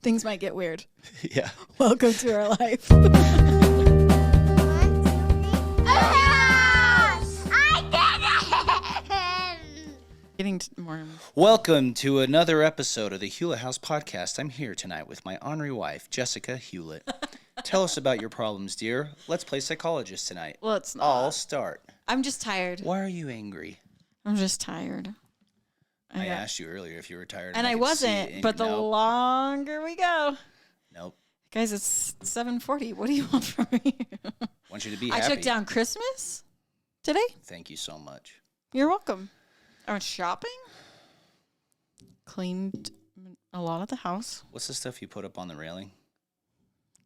Things might get weird. Yeah. Welcome to our life. Getting more. Welcome to another episode of the Hewlett House Podcast. I'm here tonight with my honorary wife, Jessica Hewlett. Tell us about your problems, dear. Let's play psychologist tonight. Well, it's not. I'll start. I'm just tired. Why are you angry? I'm just tired. I asked you earlier if you were tired. And I wasn't, but the longer we go. Nope. Guys, it's 7:40. What do you want from me? I want you to be I happy. took down Christmas today. Thank you so much. You're welcome. I went shopping. Cleaned a lot of the house. What's the stuff you put up on the railing?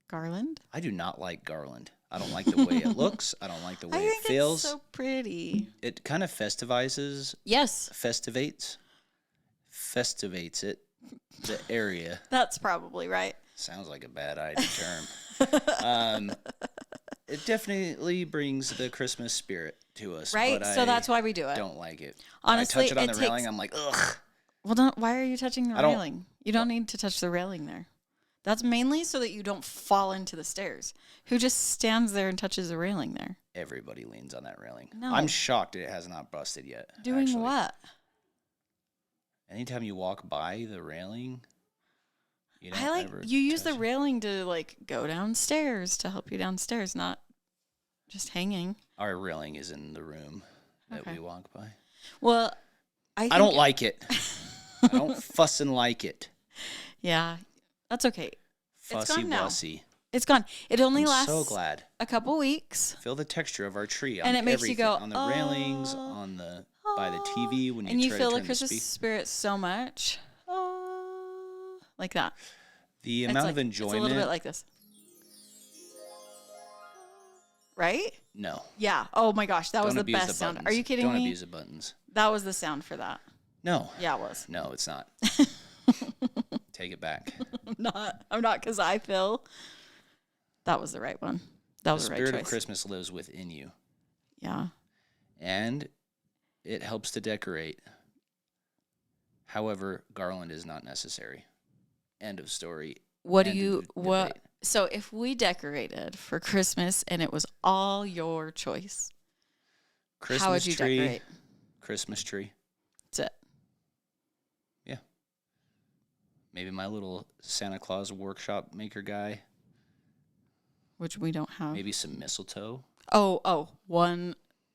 Garland. I do not like garland. I don't like the way it looks. I don't like the way it feels. It's so pretty. It kind of festivizes. Yes. Festivates it, the area. That's probably right. Sounds like a bad idea term. It definitely brings the Christmas spirit to us. Right? But So that's why we do it. don't like it. Honestly, when I touch it on it the takes- railing, I'm like, ugh. Well, why are you touching the I don't- railing? You don't need to touch the railing there. That's mainly so that you don't fall into the stairs. Who just stands there and touches the railing there? Everybody leans on that railing. No. I'm shocked it has not busted yet. Doing actually. what? Anytime you walk by the railing, you don't I like ever you use the touch it. railing to like go downstairs to help you downstairs, not just hanging. Our railing is in the room that Okay. we walk by. Well, I don't like it. I don't fuss and like it. Yeah, that's okay. Fussy gone now. wussy. It's gone. It only I'm lasts so glad. a couple weeks. Feel the texture of our tree on And it makes you everything, go, on the railings, on the by the TV when you and you try feel to the turn Christmas the speak. spirit so much, like that. The It's amount like- of enjoyment. It's a little bit like this, right? No. Yeah. Oh my gosh, that was Don't the abuse best the sound. buttons. Are you kidding Don't me? abuse the buttons. That was the sound for that. No. Yeah, it was. No, it's not. Take it back. I'm not, because I feel that was the right one. That The was the right spirit choice. of Christmas lives within you, Yeah. and it helps to decorate. However, garland is not necessary. End of story. What do End you of what? debate. So if we decorated for Christmas and it was all your choice, Christmas how would you tree, decorate? Christmas tree. That's it. Yeah. Maybe my little Santa Claus workshop maker guy. Which we don't have. Maybe some mistletoe. The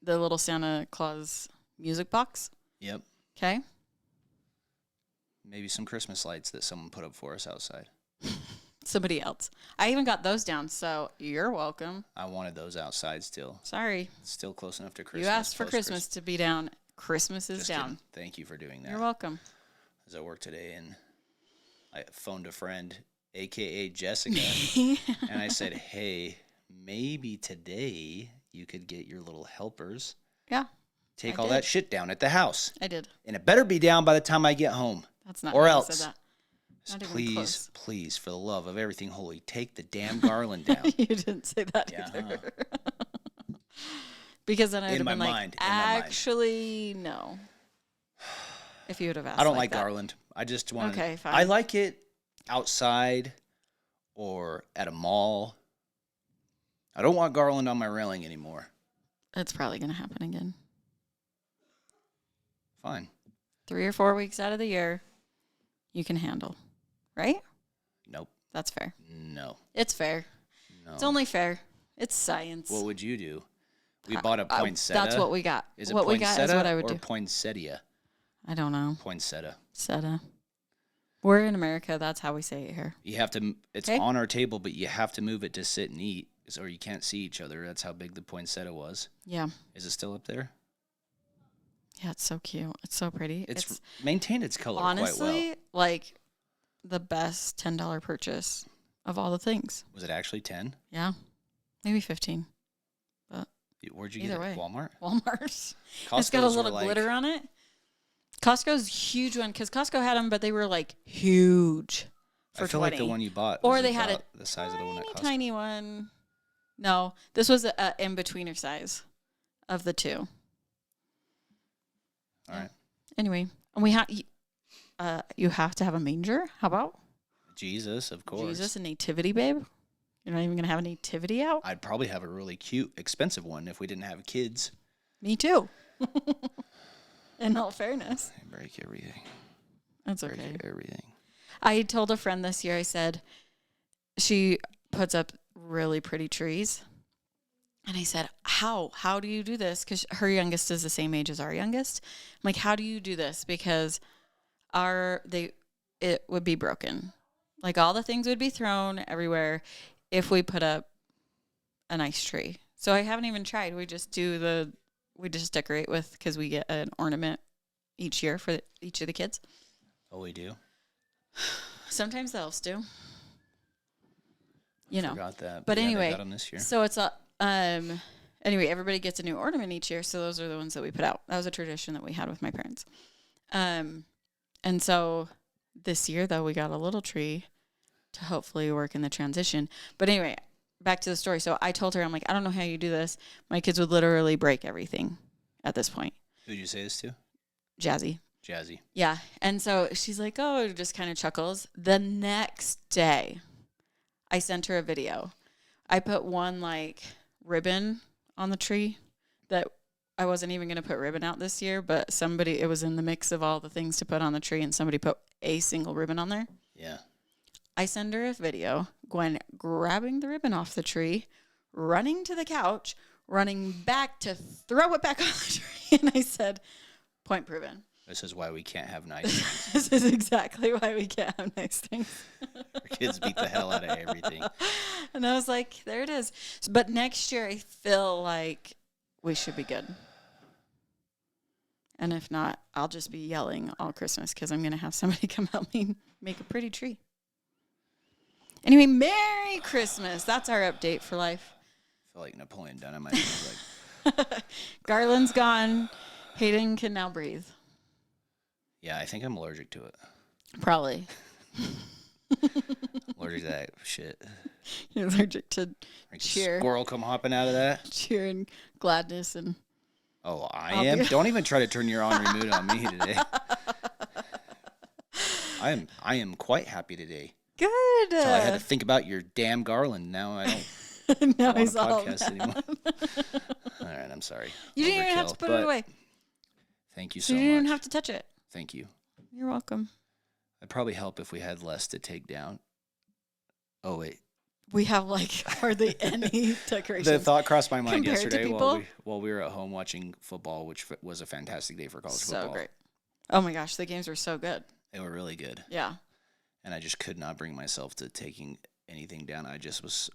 little Santa Claus music box. Yep. Okay. Maybe some Christmas lights that someone put up for us outside. Somebody else. I even got those down, so you're welcome. I wanted those outside still. Sorry. It's still close enough to Christmas. You asked for post-Christmas. Christmas to be down. Christmas is Just down. kidding. Thank you for doing that. You're welcome. I was at work today and I phoned a friend, a.k.a. Jessica, and I said, hey, maybe today you could get your little helpers. Yeah. Take I all did. that shit down at the house. I did. And it better be down by the time I get home. That's not Or how I else. said that. Not even Please, close. please, for the love of everything holy, take the damn garland down. You didn't say that Yeah, either. Because then I would In have my been like, mind, in my mind. actually, no. If you would have asked I don't like that. garland. I just want Okay, fine. I like it outside or at a mall. I don't want garland on my railing anymore. It's probably going to happen again. Fine. 3 or 4 weeks out of the year, you can handle. Right? Nope. That's fair. No. It's fair. No. It's only fair. It's science. What would you do? We bought a Uh, poinsettia. That's what we got. Is it what we poinsettia got is what I would or do. poinsettia? I don't know. Poinsettia. Seta. We're in America. That's how we say it here. You have to. It's Okay. on our table, but you have to move it to sit and eat, or you can't see each other. That's how big the poinsettia was. Yeah. Is it still up there? Yeah, it's so cute. It's so pretty. It's maintained its color quite honestly well. like the best $10 purchase of all the things. Was it actually 10? Yeah. Maybe 15. Where'd you Either get way. it? Walmart? Walmart. It's got a Costco's were little like- glitter on it. Costco's huge one because Costco had them, but they were like huge for I feel 20. like the one you bought Or was they had about the size of the one at Costco. tiny one. No, this was a in-betweener size of the two. All right. Anyway, and we have you have to have a manger. How about? Jesus, of course. Jesus, a nativity, babe? You're not even going to have a nativity out? I'd probably have a really cute, expensive one if we didn't have kids. Me too. In all fairness. I break everything. That's okay. Break everything. I told a friend this year, I said, she puts up really pretty trees. And I said, how do you do this? Because her youngest is the same age as our youngest. I'm like, how do you do this? Because it would be broken. Like all the things would be thrown everywhere if we put up a nice tree. So I haven't even tried. We just decorate with, because we get an ornament each year for each of the kids. Oh, we do? Sometimes the elves do. Forgot that. But anyway, they got 'em this year. So it's anyway, everybody gets a new ornament each year. So those are the ones that we put out. That was a tradition that we had with my parents. And so this year, though, we got a little tree to hopefully work in the transition. But anyway, back to the story. So I told her, I'm like, I don't know how you do this. My kids would literally break everything at this point. Who did you say this to? Jazzy. Yeah. And so she's like, oh, just kind of chuckles. The next day, I sent her a video. I put one like ribbon on the tree that I wasn't even going to put ribbon out this year, but it was in the mix of all the things to put on the tree, and somebody put a single ribbon on there. Yeah. I send her a video, Gwen grabbing the ribbon off the tree, running to the couch, running back to throw it back on the tree. And I said, point proven. This is why we can't have nice things. This is exactly why we can't have nice things. Our kids beat the hell out of everything. And I was like, there it is. But next year, I feel like we should be good. And if not, I'll just be yelling all Christmas because I'm going to have somebody come help me make a pretty tree. Anyway, Merry Christmas. That's our update for life. I feel like Napoleon Dynamite. Like, Garland's gone. Hayden can now breathe. yeah, I think I'm allergic to it. Probably. Allergic to that shit. You're allergic to Like cheer. Squirrel come hopping out of that. Cheer and gladness and... Oh, I am? Don't even try to turn your ornery mood on me today. I am quite happy today. Good. So I had to think about your damn Garland. Now I don't now want he's a all podcast anymore. All right, I'm sorry. You didn't even have to put it away. Thank you So so much. you didn't have to touch it. Thank you. You're welcome. It'd probably help if we had less to take down. Oh, wait. We have like hardly any decorations. The thought crossed my mind Compared to yesterday people? while we were at home watching football, which was a fantastic day for college So football. great. Oh my gosh, the games were so good. They were really good. Yeah. And I just could not bring myself to taking anything down.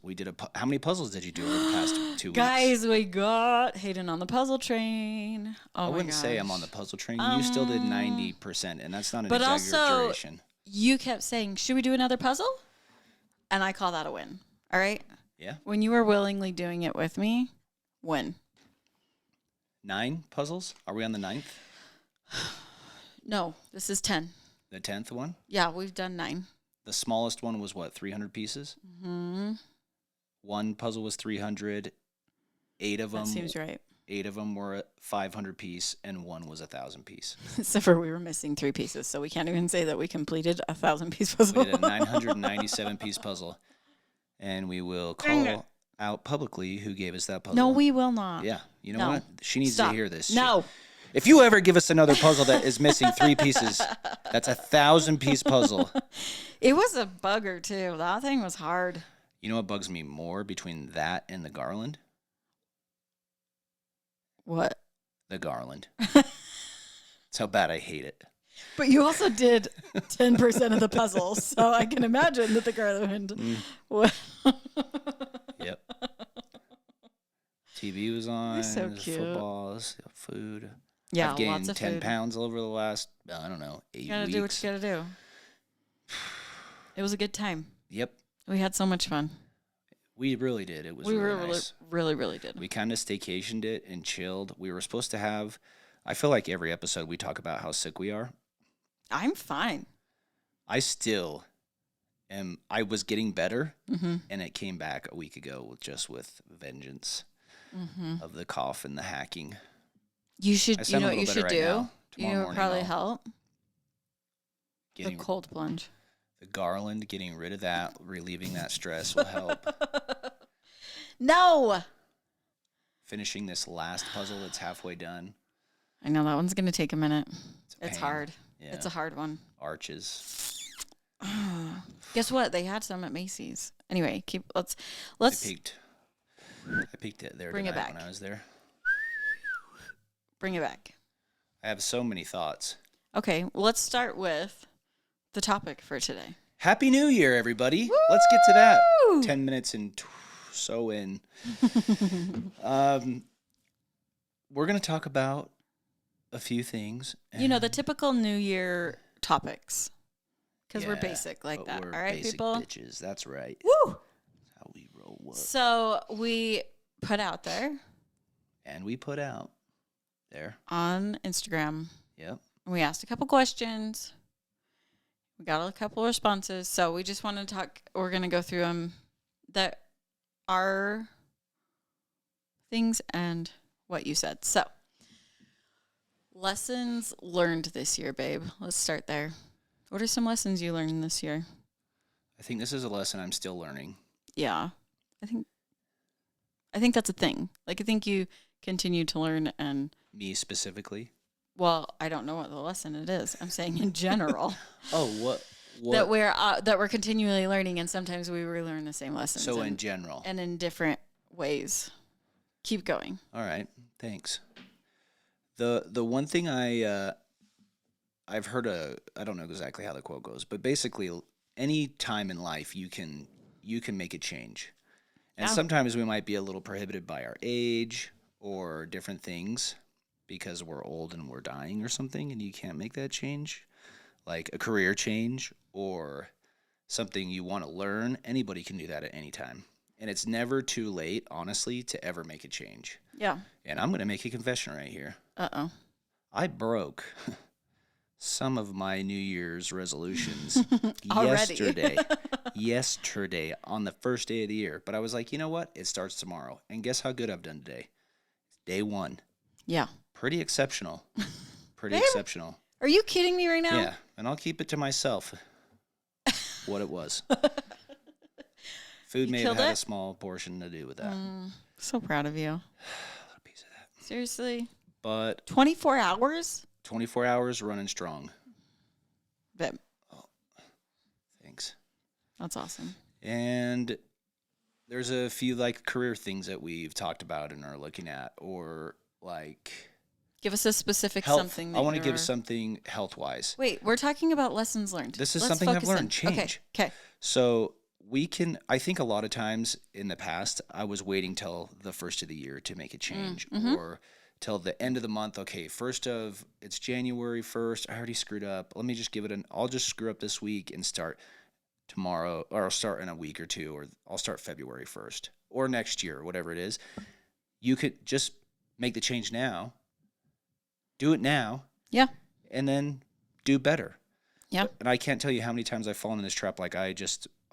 We did how many puzzles did you do over the past 2 weeks? Guys, we got Hayden on the puzzle train. Oh I my wouldn't say I'm on the puzzle train. You still did 90%, and that's not an But also, exaggeration. you kept saying, should we do another puzzle? And I call that a win. All right? Yeah. When you were willingly doing it with me, win. 9 puzzles? Are we on the 9th? No, this is 10. The 10th one? Yeah, we've done 9. The smallest one was what, 300 pieces? Mm-hmm. One puzzle was 300. 8 of them. That seems right. 8 of them were 500 piece, and one was 1,000 piece. Except for we were missing 3 pieces, so we can't even say that we completed a 1,000-piece puzzle. We did a 997 piece puzzle, and we will call out publicly who gave us that puzzle. No, we will not. Yeah, you know what? She needs to hear this. No. If you ever give us another puzzle that is missing 3 pieces, that's a 1,000-piece puzzle. It was a bugger, too. That thing was hard. You know what bugs me more between that and the Garland? What? The Garland. That's how bad I hate it. But you also did 10% of the puzzle, so I can imagine that the Garland Yep. TV was on. You're so cute. Football, food. Yeah, I've gained lots of 10 food. pounds over the last, 8 You gotta weeks. do what you gotta do. It was a good time. Yep. We had so much fun. We really did. It was We really nice. really did. We kind of staycationed it and chilled. We were supposed to have, I feel like every episode we talk about how sick we are. I'm fine. I still am. I was getting better, and it came back a week ago with vengeance of the cough and the hacking. You should. I You sound know a what you little should better right do? now. You Tomorrow know what morning probably I'll help? Getting The cold plunge. A garland, getting rid of that, relieving that stress will help. No. Finishing this last puzzle that's halfway done. I know that one's going to take a minute. It's pain. hard. Yeah. It's a hard one. Arches. Guess what? They had some at Macy's. Anyway, let's. I peeked it there Bring it tonight back. when I was there. Bring it back. I have so many thoughts. Okay, well, let's start with the topic for today. Happy New Year, everybody. Woo! Let's get to that. 10 minutes and so in. We're going to talk about a few things. You know, the typical New Year topics. Because we're Yeah, basic like that. All we're right, basic people? Bitches. That's right. Woo! That's how we roll up. So we put out there. And we put out there. On Instagram. Yep. We asked a couple questions. We got a couple responses. So we just want to talk. We're going to go through them that are things and what you said. So, lessons learned this year, babe. Let's start there. What are some lessons you learned this year? I think this is a lesson I'm still learning. Yeah. I think that's a thing. Like, I think you continue to learn and... Me specifically? Well, I don't know what the lesson it is. I'm saying in general. Oh, what? That we're continually learning, and sometimes we relearn the same lessons. So in general. And in different ways. Keep going. All right. Thanks. The one thing I've heard I don't know exactly how the quote goes, but basically any time in life you can make a change. And sometimes we might be a little prohibited by our age or different things because we're old and we're dying or something and you can't make that change. Like a career change or something you want to learn. Anybody can do that at any time. And it's never too late, honestly, to ever make a change. Yeah. And I'm going to make a confession right here. Uh-oh. I broke some of my New Year's resolutions yesterday on the first day of the year. But I was like, you know what? It starts tomorrow. And guess how good I've done today? It's day one. Yeah. Pretty exceptional. Pretty Babe? Exceptional. Are you kidding me right now? Yeah. And I'll keep it to myself what it was. Food may have had a small portion to do with that. So proud of you. A little piece of that. Seriously? But 24 hours? 24 hours running strong. Babe. Oh, thanks. That's awesome. And there's a few like career things that we've talked about and are looking at, or like give us a specific health. something. That I want to give something health-wise. Wait, we're talking about lessons learned. This is something I've learned. Change. Okay. So I think a lot of times in the past, I was waiting till the first of the year to make a change, or till the end of the month. Okay, it's January 1st. I already screwed up. Let me just I'll just screw up this week and start tomorrow, or I'll start in a week or two, or I'll start February 1st or next year, whatever it is. You could just make the change now, do it now. Yeah. And then do better. Yeah. And I can't tell you how many times I've fallen in this trap. Like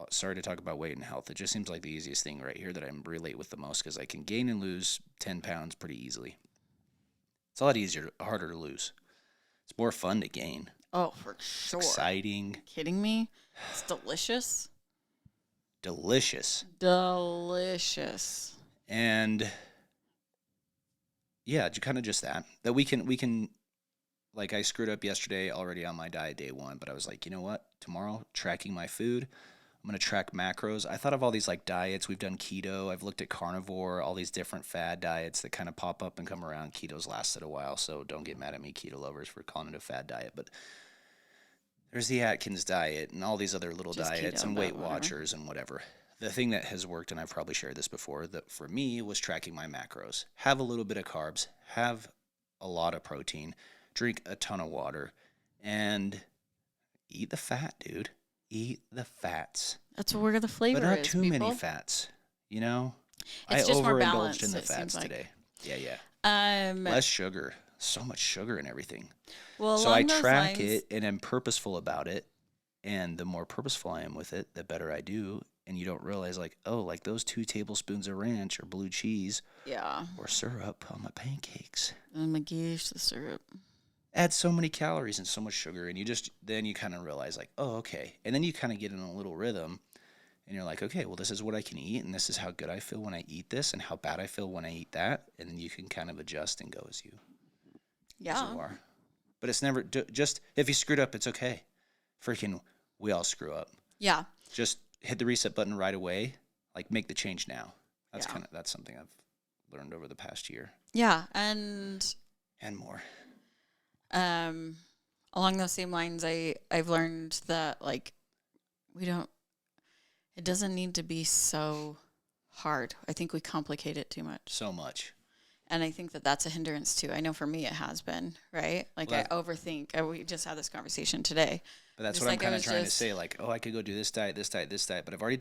sorry to talk about weight and health. It just seems like the easiest thing right here that I relate with the most because I can gain and lose 10 pounds pretty easily. It's a lot harder to lose. It's more fun to gain. Oh, for sure. Exciting. Kidding me? It's delicious. Delicious. And yeah, kind of just that we can like I screwed up yesterday already on my diet day one, but I was like, you know what? Tomorrow, tracking my food. I'm going to track macros. I thought of all these like diets. We've done keto. I've looked at carnivore, all these different fad diets that kind of pop up and come around. Keto's lasted a while, so don't get mad at me, keto lovers, for calling it a fad diet. But there's the Atkins diet and all these other little just diets keto, and Weight Watchers and whatever. The thing that has worked, and I've probably shared this before, that for me was tracking my macros. Have a little bit of carbs, have a lot of protein, drink a ton of water, and eat the fat, dude. Eat the fats. That's where the flavor is, but not too people. many fats, you know? It's I just more overindulged balanced, in the fats like. today. Yeah. Less sugar. So much sugar in everything. Well, so I track it and am purposeful about it. And the more purposeful I am with it, the better I do. And you don't realize, like, oh, like those 2 tablespoons of ranch or blue cheese or syrup on my pancakes. Oh my gosh, the syrup. adds so many calories and so much sugar, and then you kind of realize like, oh, okay, and then you kind of get in a little rhythm, and you're like, okay, well, this is what I can eat, and this is how good I feel when I eat this, and how bad I feel when I eat that, and then you can kind of adjust and go as you Yeah. are. But it's never just if you screwed up, it's okay. Freaking, we all screw up. Yeah. Just hit the reset button right away. Like make the change now. Yeah. That's something I've learned over the past year Yeah. And and more. along those same lines, I've learned that like it doesn't need to be so hard. I think we complicate it too much. So much. And I think that that's a hindrance too. I know for me it has been, right? Like Well, I overthink. We just had this conversation today. But that's Just what I'm like I kind of was trying to just- say. Like, oh, I could go do this diet, this diet, this diet. But I've already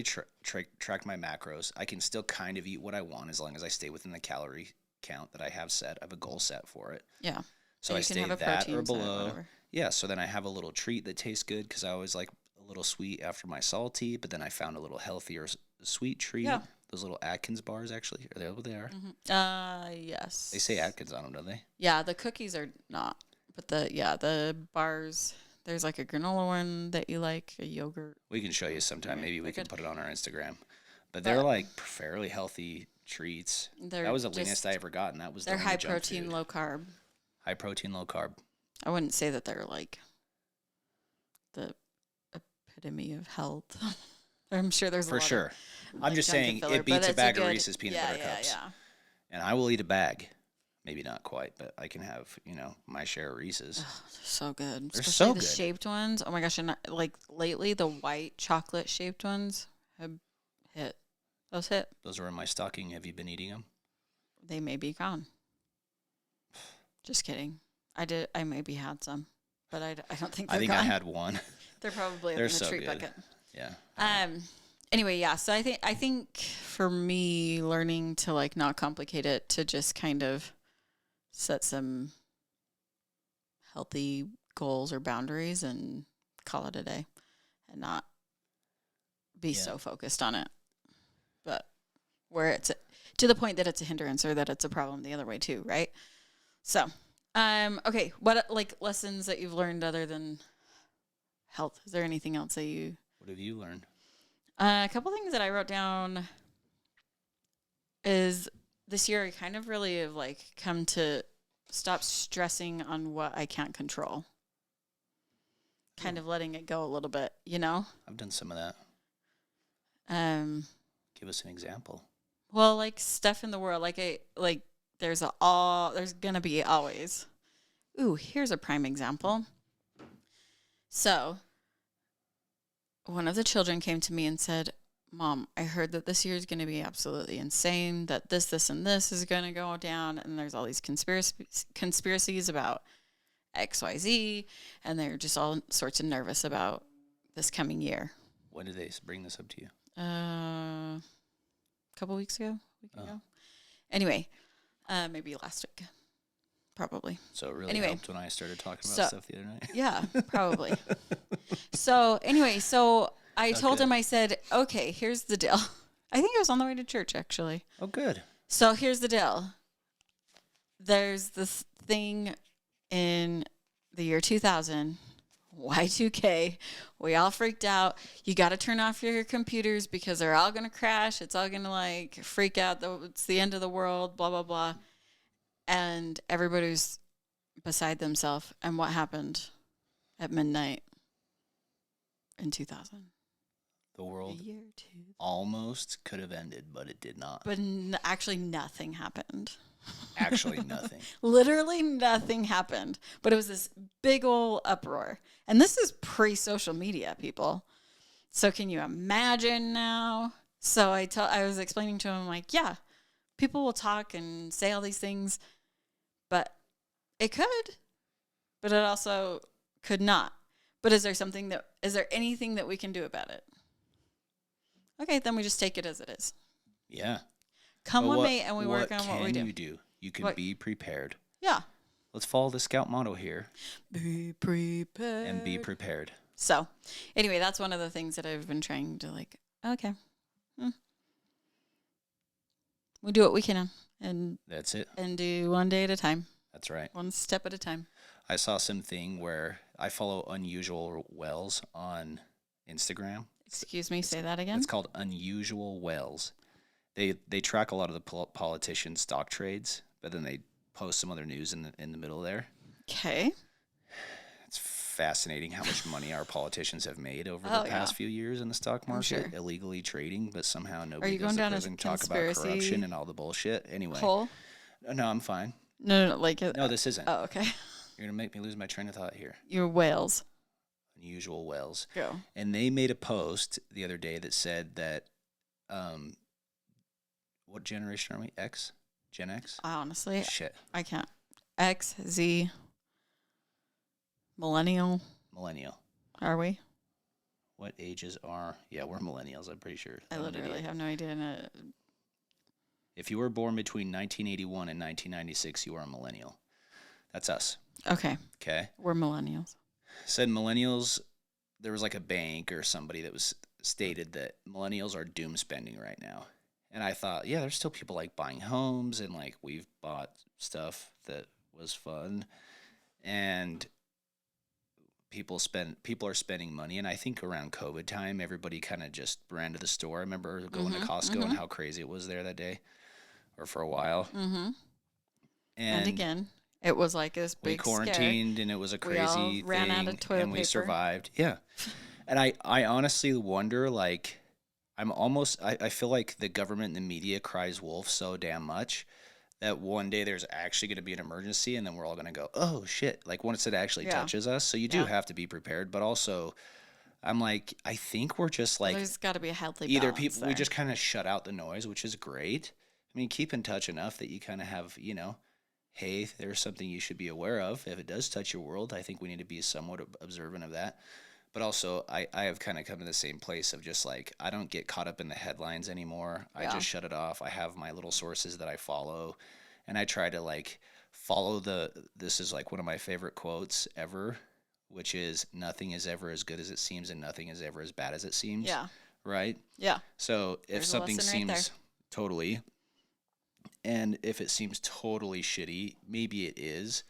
tracked my macros. I can still kind of eat what I want as long as I stay within the calorie count that I have set. I have a goal set for it. Yeah. So And I you can stay have a that protein or set, below. whatever. Yeah. So then I have a little treat that tastes good because I always like a little sweet after my salty. But then I found a little healthier sweet treat. Yeah. Those little Atkins bars actually are they what they are? Yes. They say Atkins on them, don't they? Yeah, the cookies are not, but the bars. There's like a granola one that you like, a yogurt. We can show you sometime. Yeah, Maybe we they're can good. put it on our Instagram. But they're like fairly healthy treats. They're That was the just- leanest I ever got, and that was the They're only high junk protein, food. low carb. High protein, low carb. I wouldn't say that they're like the epitome of health. I'm sure there's a For lot sure. Of, I'm just junk and saying filler, it but beats a it's bag good- of Reese's peanut butter cups. Yeah. And I will eat a bag. Maybe not quite, but I can have, my share of Reese's. So good. They're Especially so the good. shaped ones. Oh my gosh! And like lately, the white chocolate shaped ones have hit. Those hit. Those are in my stocking. Have you been eating them? They may be gone. Just kidding. I maybe had some, but I don't think they're I think gone. I had one. They're probably They're in the so treat good. bucket. Yeah. Anyway, yeah. So I think for me, learning to like not complicate it, to just kind of set some healthy goals or boundaries and call it a day, and not be Yeah. so focused on it. But where it's to the point that it's a hindrance or that it's a problem the other way too, right? So, okay. What like lessons that you've learned other than health? Is there anything else that you? What have you learned? A couple things that I wrote down is this year I kind of really have like come to stop stressing on what I can't control. Kind of letting it go a little bit, I've done some of that. Um, Give us an example. well, like stuff in the world, there's gonna be always. Ooh, here's a prime example. So, one of the children came to me and said, "Mom, I heard that this year is going to be absolutely insane, that this, and this is going to go down, and there's all these conspiracies about XYZ, and they're just all sorts of nervous about this coming year." When did they bring this up to you? A couple week ago. Oh. Anyway, maybe last week, probably. So it really Anyway. helped when I started talking about stuff the other night. Yeah, probably. So anyway, I told Okay. him, I said, okay, here's the deal. I think I was on the way to church, actually. Oh, good. So here's the deal. There's this thing in the year 2000, Y2K. We all freaked out. You got to turn off your computers because they're all going to crash. It's all going to like freak out. It's the end of the world, blah, blah, blah. And everybody's beside themselves. And what happened at midnight in 2000? The world The year 2000. almost could have ended, but it did not. But actually nothing happened. Actually, nothing. Literally nothing happened. But it was this big old uproar. And this is pre-social media, people. So can you imagine now? So I was explaining to him, like, yeah, people will talk and say all these things, but it could, but it also could not. But is there anything that we can do about it? Okay, then we just take it as it is. Yeah. Come But what may, and we work on what we do. you do? You can What- be prepared. Yeah. Let's follow the Scout motto here Be prepared. and be prepared. So, anyway, that's one of the things that I've been trying to okay. We do what we can and That's it. do one day at a time, That's right. one step at a time. I saw something where I follow Unusual Wells on Instagram. Excuse me, say that again. It's called Unusual Wells. They track a lot of the politicians' stock trades, but then they post some other news in the middle there. Okay. It's fascinating how much money our politicians have made over the past few years in the stock market, illegally trading, but somehow nobody does talk about corruption and all the bullshit. Anyway, no, I'm fine. No, no, this isn't. Oh, okay. You're gonna make me lose my train of thought here. Your whales. Unusual Wells. Go. And they made a post the other day that said that, what generation are we? X? Gen X? Honestly, shit, I can't. X, Z, millennial. Are we? What ages are? Yeah, we're millennials. I'm pretty sure. I literally have no idea. If you were born between 1981 and 1996, you are a millennial. That's us. Okay. Okay. We're millennials. Said millennials. There was like a bank or somebody that was stated that millennials are doom spending right now. And I thought, yeah, there's still people like buying homes and like we've bought stuff that was fun. And people are spending money. And I think around COVID time, everybody kind of just ran to the store. I remember going to Costco and how crazy it was there that day or for a while. Mm-hmm. And again, it was like this big we quarantined scare. and it was a crazy we all ran thing out of toilet and we paper. survived. Yeah. And I honestly wonder, like, I feel like the government and the media cries wolf so damn much that one day there's actually going to be an emergency and then we're all going to go, oh shit, like once it actually touches us. So you do have to be prepared, but also I'm like, I think we're just like, there's got to be a healthy either balance people, there. we just kind of shut out the noise, which is great. I mean, keep in touch enough that you kind of have, hey, there's something you should be aware of. If it does touch your world, I think we need to be somewhat observant of that. But also, I have kind of come to the same place of just like, I don't get caught up in the headlines anymore. I just shut it off. I have my little sources that I follow. And I try to like follow this is like one of my favorite quotes ever, which is nothing is ever as good as it seems and nothing is ever as bad as it seems. Yeah. Right? Yeah. So if something seems totally, and if it seems totally shitty, maybe it is,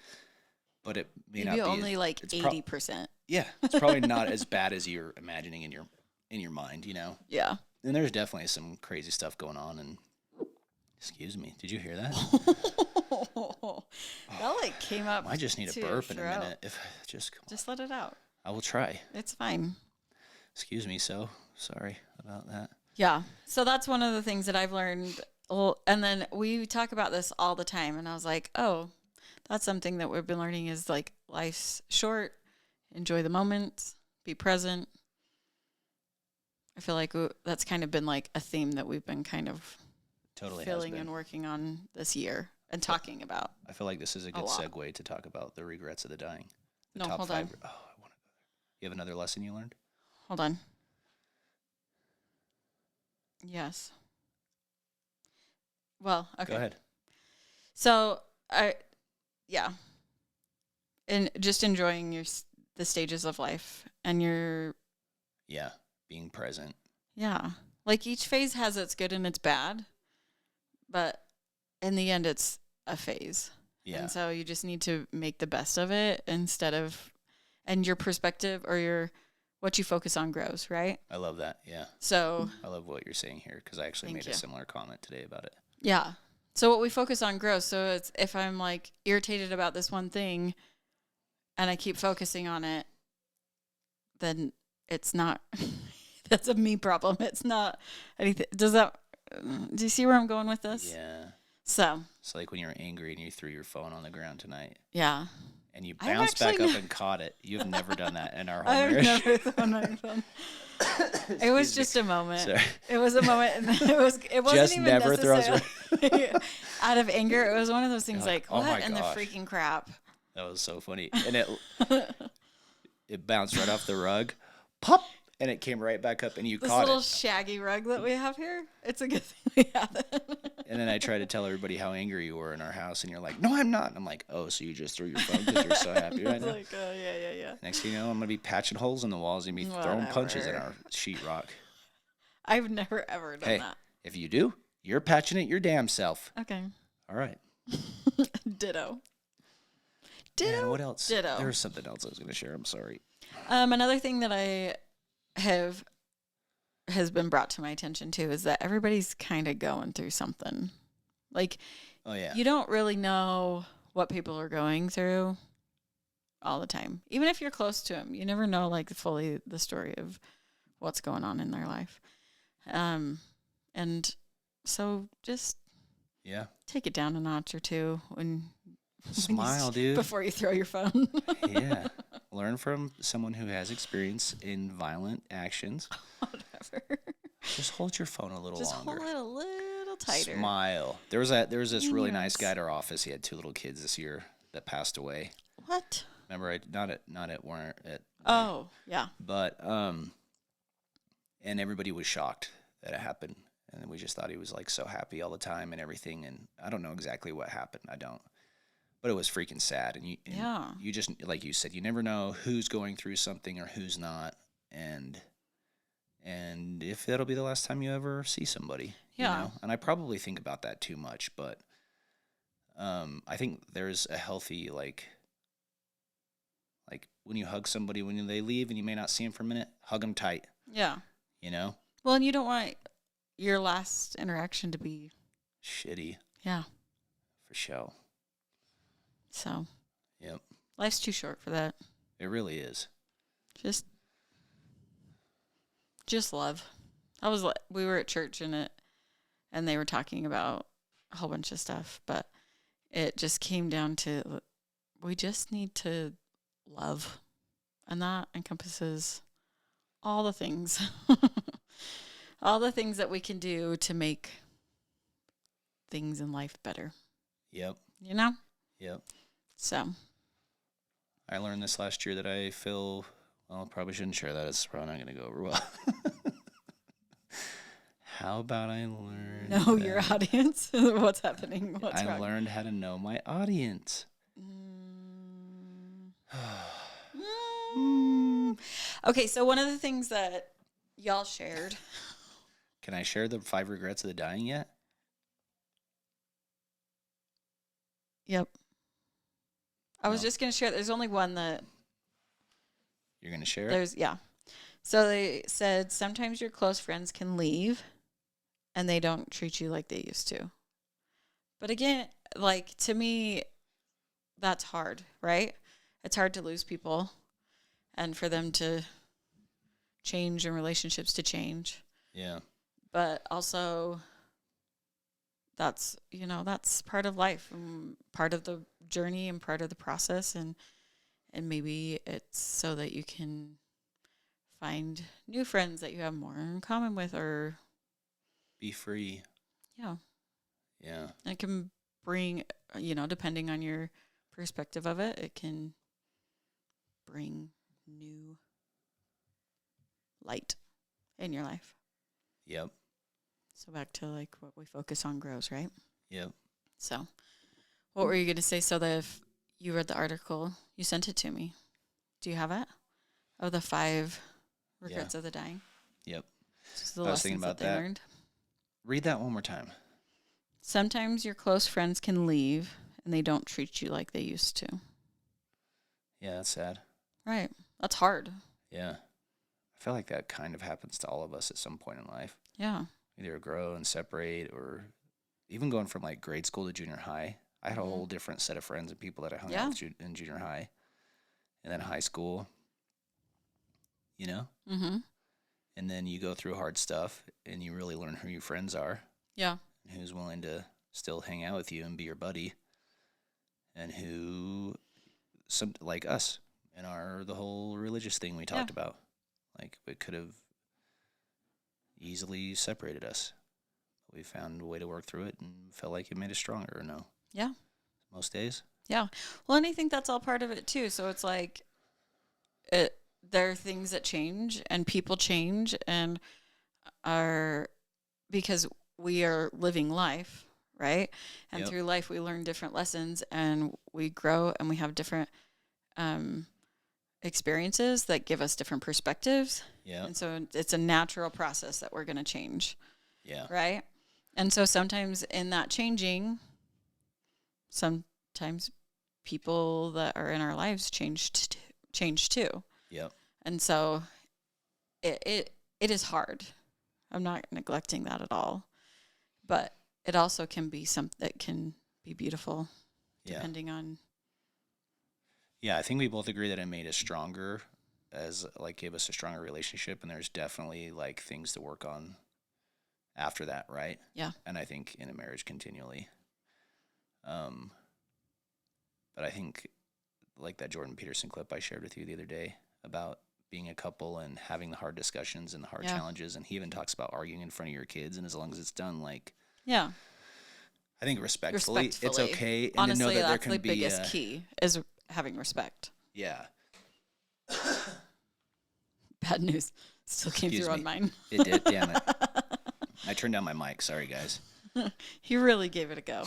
but it may not be. Only like 80%. Yeah, it's probably not as bad as you're imagining in your mind, Yeah. And there's definitely some crazy stuff going on. And excuse me, did you hear that? That like came up. I just need a burp in a minute. If just let it out. I will try. It's fine. Excuse me. So sorry about that. Yeah. So that's one of the things that I've learned. And then we talk about this all the time, and I was like, oh, that's something that we've been learning is like life's short. Enjoy the moment, be present. I feel like that's kind of been like a theme that we've been kind of filling and working on this year and talking about. I feel like this is a good segue to talk about the regrets of the dying. Hold on. Oh, I want to go there. You have another lesson you learned? Hold on. Yes. Well, okay. Go ahead. So, and just enjoying the stages of life and being present. Yeah. Like each phase has its good and its bad, but in the end it's a phase. Yeah. And so you just need to make the best of it and your perspective or what you focus on grows, right? I love that. Yeah. So I love what you're saying here because I actually made a similar comment today about it. Yeah. So what we focus on grows. So it's if I'm like irritated about this one thing and I keep focusing on it, then it's not, that's a me problem. It's not anything. Do you see where I'm going with this? Yeah. So. It's like when you were angry and you threw your phone on the ground tonight. Yeah. And you bounced back up and caught it. You've never done that in our whole marriage. I've never thrown my phone. It was just a moment. Sorry. It was a moment, and it wasn't just even never necessarily out of anger. It was one of those things like oh what in the freaking crap. That was so funny, and it bounced right off the rug, pop, and it came right back up, and you caught it. This little shaggy rug that we have here. It's a good thing we have it. And then I tried to tell everybody how angry you were in our house, and you're like, "No, I'm not." And I'm like, "Oh, so you just threw your phone because you're so happy right now?" Like, oh yeah. Next thing you know, I'm gonna be patching holes in the walls and be throwing punches in our sheetrock. I've never ever done that. If you do, you're patching it your damn self. Okay. All right. Ditto. Ditto. Man, what else? Ditto. There was something else I was going to share. I'm sorry. Another thing that I has been brought to my attention too is that everybody's kind of going through something. Like, Oh, yeah. you don't really know what people are going through all the time. Even if you're close to them, you never know like fully the story of what's going on in their life. And so just take it down a notch or two when Smile, dude. Before you throw your phone. Yeah. Learn from someone who has experience in violent actions. Whatever. Just hold your phone a little longer. Just hold it a little tighter. Smile. There was this really nice guy at our office. He had 2 little kids this year that passed away. What? Remember, not at Warner. Oh, yeah. But and everybody was shocked that it happened, and we just thought he was like so happy all the time and everything. And I don't know exactly what happened. I don't. But it was freaking sad, and you just, like you said, you never know who's going through something or who's not, and if that'll be the last time you ever see somebody. Yeah. You know? And I probably think about that too much, but I think there's a healthy like when you hug somebody when they leave and you may not see them for a minute, hug them tight. Yeah. You know. Well, and you don't want your last interaction to be shitty. Yeah. For sure. So. Yep. Life's too short for that. It really is. Just love. We were at church and they were talking about a whole bunch of stuff, but it just came down to we just need to love, and that encompasses all the things, all the things that we can do to make things in life better. Yep. You know? Yep. So. I learned this last year that I feel, well, probably shouldn't share that. It's probably not going to go over well. How about I learn? Know your audience? What's happening? What's wrong? I learned how to know my audience. Okay, so one of the things that y'all shared. Can I share the 5 regrets of the dying yet? Yep. I was just going to share. There's only one that. You're going to share it? Yeah. So they said sometimes your close friends can leave and they don't treat you like they used to. But again, like to me, that's hard, right? It's hard to lose people and for them to change and relationships to change. Yeah. But also that's part of life and part of the journey and part of the process. And maybe it's so that you can find new friends that you have more in common with or be free. Yeah. Yeah. And it can bring, depending on your perspective of it, it can bring new light in your life. Yep. So back to like what we focus on grows, right? Yep. So what were you going to say? So that if you read the article, you sent it to me. Do you have it? Oh, the 5 regrets of the dying. Yep. Just the lessons that they learned. Read that one more time. Sometimes your close friends can leave and they don't treat you like they used to. Yeah, that's sad. Right. That's hard. Yeah. I feel like that kind of happens to all of us at some point in life. Yeah. Either grow and separate or even going from like grade school to junior high. I had a whole different set of friends and people that I hung out with in junior high. And then high school, Mm-hmm. And then you go through hard stuff and you really learn who your friends are. Yeah. And who's willing to still hang out with you and be your buddy. And who, like us, and the whole religious thing we talked about. Like, it could have easily separated us. We found a way to work through it and felt like it made us stronger, no? Yeah. Most days. Yeah. Well, and I think that's all part of it, too. So it's like, there are things that change and people change and because we are living life, right? And through life, we learn different lessons and we grow and we have different experiences that give us different perspectives. Yeah. And so it's a natural process that we're going to change. Yeah. Right? And so sometimes in that changing, sometimes people that are in our lives change too. Yep. And so it is hard. I'm not neglecting that at all. But it also can be something that can be beautiful depending on. Yeah, I think we both agree that it made us stronger, as like gave us a stronger relationship, and there's definitely like things to work on after that, right? Yeah. And I think in a marriage continually. But I think like that Jordan Peterson clip I shared with you the other day about being a couple and having the hard discussions and the hard challenges, and he even talks about arguing in front of your kids, and as long as it's done like I think respectfully. It's okay, and honestly, to know that that's there can the be biggest key is having respect. Yeah. Bad news still came through on mine. It did, damn it. I turned down my mic. Sorry, guys. He really gave it a go.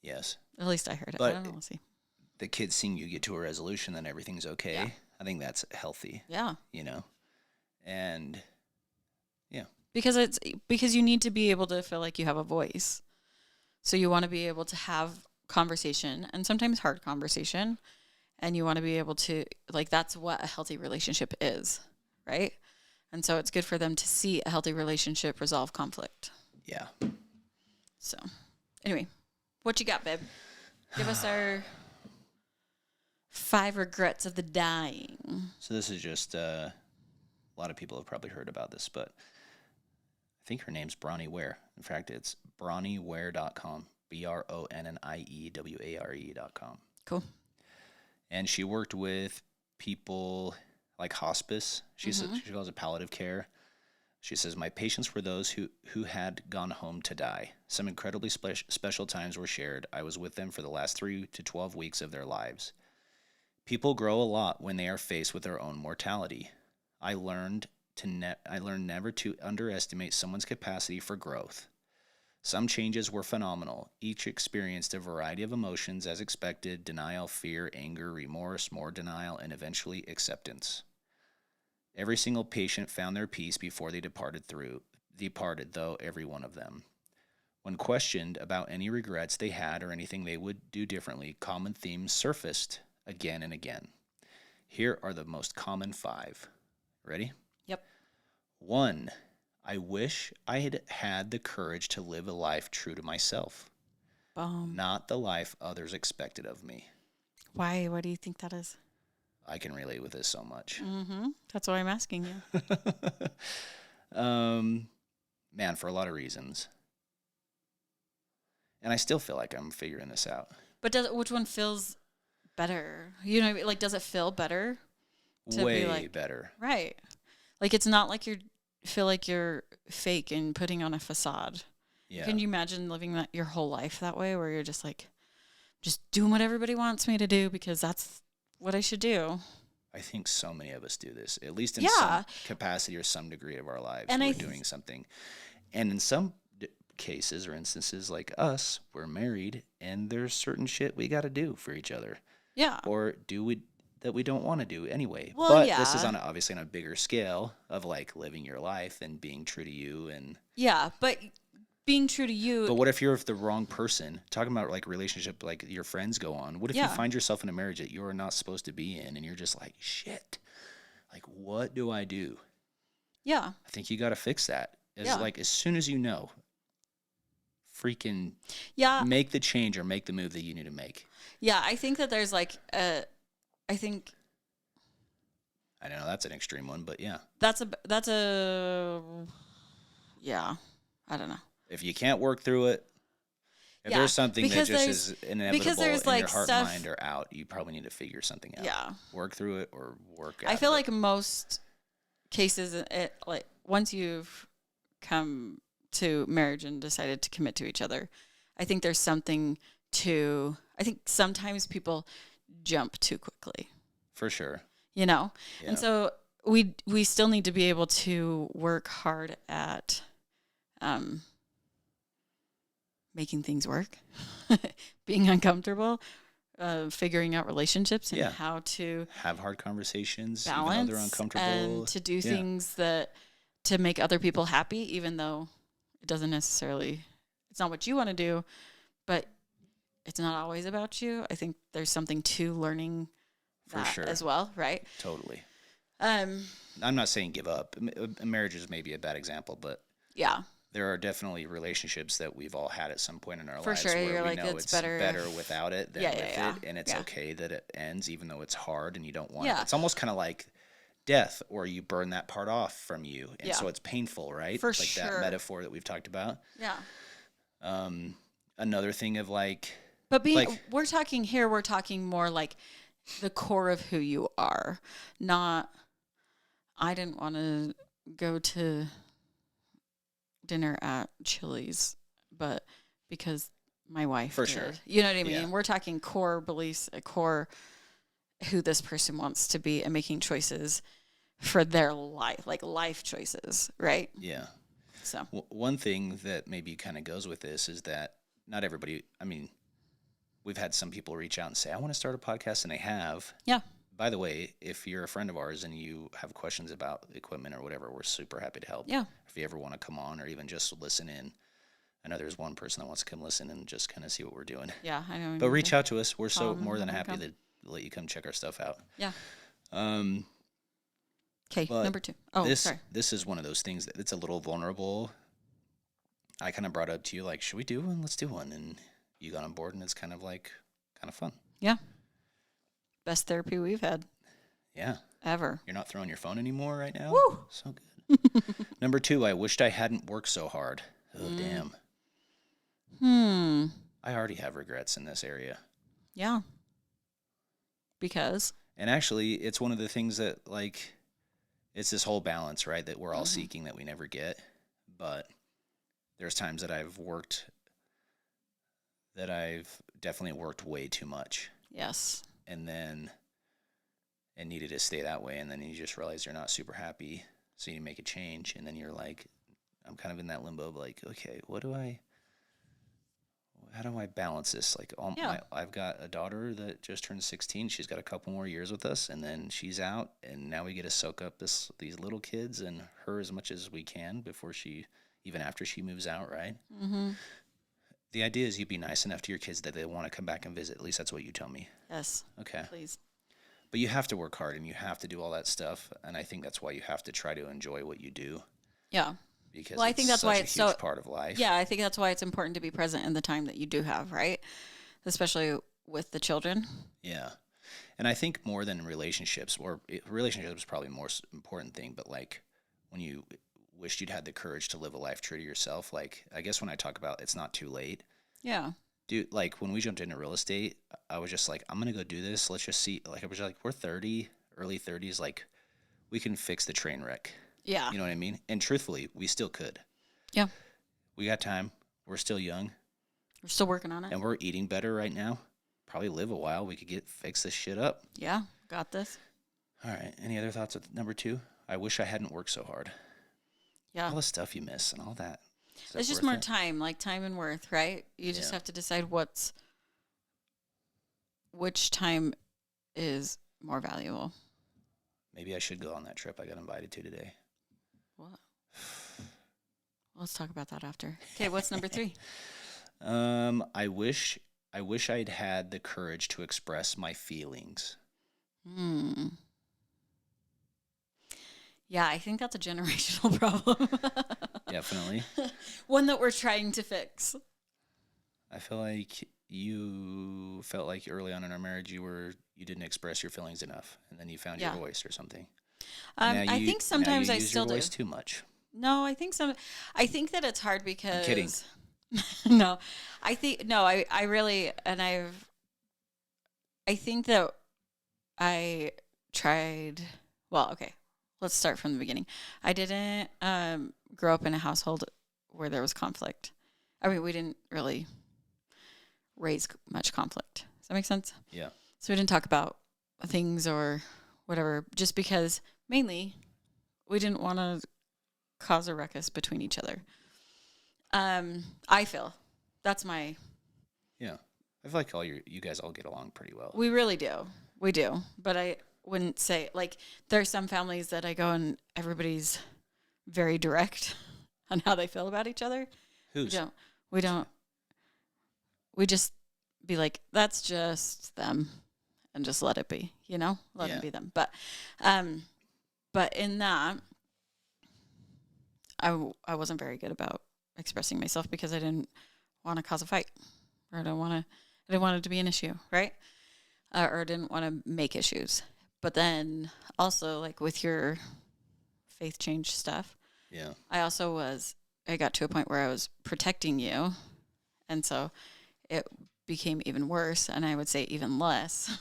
Yes. At least I heard it. But I don't know. We'll see. The kids seeing you get to a resolution, then everything's okay. Yeah. I think that's healthy. Yeah. You know? And yeah. Because you need to be able to feel like you have a voice. So you want to be able to have conversation, and sometimes hard conversation, and you want to be able to, like, that's what a healthy relationship is, right? And so it's good for them to see a healthy relationship resolve conflict. Yeah. So anyway, what you got, babe? Give us our 5 regrets of the dying. So this is just, a lot of people have probably heard about this, but I think her name's Bronnie Ware. In fact, it's BronnieWare.com, BronnieWare.com. Cool. And she worked with people like hospice. She says she calls it palliative care. She says, my patients were those who had gone home to die. Some incredibly special times were shared. I was with them for the last 3 to 12 weeks of their lives. People grow a lot when they are faced with their own mortality. I learned never to underestimate someone's capacity for growth. Some changes were phenomenal. Each experienced a variety of emotions as expected: denial, fear, anger, remorse, more denial, and eventually acceptance. Every single patient found their peace before they departed, though, every one of them. When questioned about any regrets they had or anything they would do differently, common themes surfaced again and again. Here are the most common 5. Ready? Yep. 1. I wish I had had the courage to live a life true to myself. Not the life others expected of me. Why? What do you think that is? I can relate with this so much. That's why I'm asking you. Man, for a lot of reasons. And I still feel like I'm figuring this out. But which one feels better? You know, like, does it feel better? Way better. Right. Like, it's not like you feel like you're fake and putting on a facade. Yeah. Can you imagine living that your whole life that way, where you're just like, just doing what everybody wants me to do because that's what I should do? I think so many of us do this, at least in some capacity or some degree of our lives. And we're doing something. And in some cases or instances like us, we're married and there's certain shit we got to do for each other. Yeah. Or that we don't want to do anyway. Well, but this is obviously on a bigger scale of like living your life and being true to you. And yeah, but being true to you. But what if you're the wrong person? Talking about like relationship, like your friends go on. What if you find yourself in a marriage that you're not supposed to be in, and you're just like, shit, like, what do I do? Yeah. I think you got to fix that. Like, as soon as you know, freaking make the change or make the move that you need to make. Yeah, I think that there's like I know that's an extreme one, but yeah. That's a yeah, I don't know. If you can't work through it, if there's something that just is inevitable in like your heart, mind, or out, you probably need to figure something out. Yeah. Work through it or work out. I feel like most cases, like once you've come to marriage and decided to commit to each other, I think there's something to, I think sometimes people jump too quickly. For sure. You know? Yeah. And so we still need to be able to work hard at making things work, being uncomfortable, figuring out relationships and how to have hard conversations, balance, even though they're uncomfortable, and to do things to make other people happy, even though it doesn't necessarily, it's not what you want to do, but it's not always about you. I think there's something to learning For that sure. as well, right? Totally. Um, I'm not saying give up. Marriage is maybe a bad example, but yeah, there are definitely relationships that we've all had at some point in our for lives sure. where You're we like, know it's it's better. better without it than Yeah, with yeah, it, and it's yeah. okay that it ends, even though it's hard and you don't want Yeah. it. It's almost kind of like death, or you burn that part off from you, and Yeah. so it's painful, right? For like sure. that metaphor that we've talked about. Yeah. Another thing of like, But we're talking more like the core of who you are, not, I didn't want to go to dinner at Chili's, but because my wife For did. sure. You know what I mean? Yeah. We're talking core beliefs, a core who this person wants to be and making choices for their life, like life choices, right? Yeah. So One thing that maybe kind of goes with this is that not everybody, I mean, we've had some people reach out and say, I want to start a podcast, and they have. yeah. By the way, if you're a friend of ours and you have questions about equipment or whatever, we're super happy to help. Yeah. If you ever want to come on or even just listen in. I know there's one person that wants to come listen and just kind of see what we're doing. Yeah, I know. But reach out to us. We're so more than have happy them to let you come check our stuff out. Yeah. Um, Okay, but number 2. Oh, sorry. This is one of those things that it's a little vulnerable. I kind of brought up to you, like, should we do one? Let's do one. And you got on board, and it's kind of fun. Yeah. Best therapy we've had Yeah. ever. You're not throwing your phone anymore right now? Woo! So good. Number 2, I wished I hadn't worked so hard. Oh, damn. I already have regrets in this area. Yeah. Because? And actually, it's one of the things that, like, it's this whole balance, right, that we're all seeking that we never get. But there's times that I've definitely worked way too much. Yes. And then it needed to stay that way. And then you just realize you're not super happy. So you make a change. And then you're like, I'm kind of in that limbo of like, okay, how do I balance this? Like, I've got a daughter that just turned 16. She's got a couple more years with us, and then she's out, and now we get to soak up these little kids and her as much as we can even after she moves out, right? Mm-hmm. The idea is you be nice enough to your kids that they want to come back and visit. At least that's what you tell me. Yes. Okay. Please. But you have to work hard, and you have to do all that stuff, and I think that's why you have to try to enjoy what you do. Yeah. Because I think that's why it's a huge part of life. Yeah, I think that's why it's important to be present in the time that you do have, right? Especially with the children. Yeah. And I think more than relationships is probably the more important thing, but like when you wished you'd had the courage to live a life true to yourself, like I guess when I talk about it's not too late. Yeah. Dude, like when we jumped into real estate, I was just like, I'm going to go do this. Let's just see. Like I was like, we're 30, early 30s, like we can fix the train wreck. Yeah. You know what I mean? And truthfully, we still could. Yeah. We got time. We're still young. We're still working on it. And we're eating better right now. Probably live a while. We could fix this shit up. Yeah. Got this. All right. Any other thoughts at number 2? I wish I hadn't worked so hard. Yeah. All the stuff you miss and all that. It's just more time, like time and worth, right? You just have to decide which time is more valuable. Maybe I should go on that trip I got invited to today. What? Let's talk about that after. Okay, what's number 3? I wish I'd had the courage to express my feelings. Yeah, I think that's a generational problem. Definitely. One that we're trying to fix. I feel like you felt like early on in our marriage you didn't express your feelings enough, and then you found your voice or something. I think sometimes I still your voice do. Too much. No, I think that it's hard because I'm kidding. No, I really, and I think that I tried. Well, okay, let's start from the beginning. I didn't grow up in a household where there was conflict. I mean, we didn't really raise much conflict. Does that make sense? Yeah. So we didn't talk about things or whatever, just because mainly we didn't want to cause a ruckus between each other. I feel that's my. Yeah, I feel like you guys all get along pretty well. We really do. We do. But I wouldn't say, like, there are some families that I go and everybody's very direct on how they feel about each other. Who's? We just be like, that's just them, and just let it be, let Yeah. it be them. But in that, I wasn't very good about expressing myself because I didn't want to cause a fight, or I didn't want it to be an issue, right? Or didn't want to make issues. But then also, like with your faith change stuff, Yeah. I got to a point where I was protecting you. And so it became even worse, and I would say even less.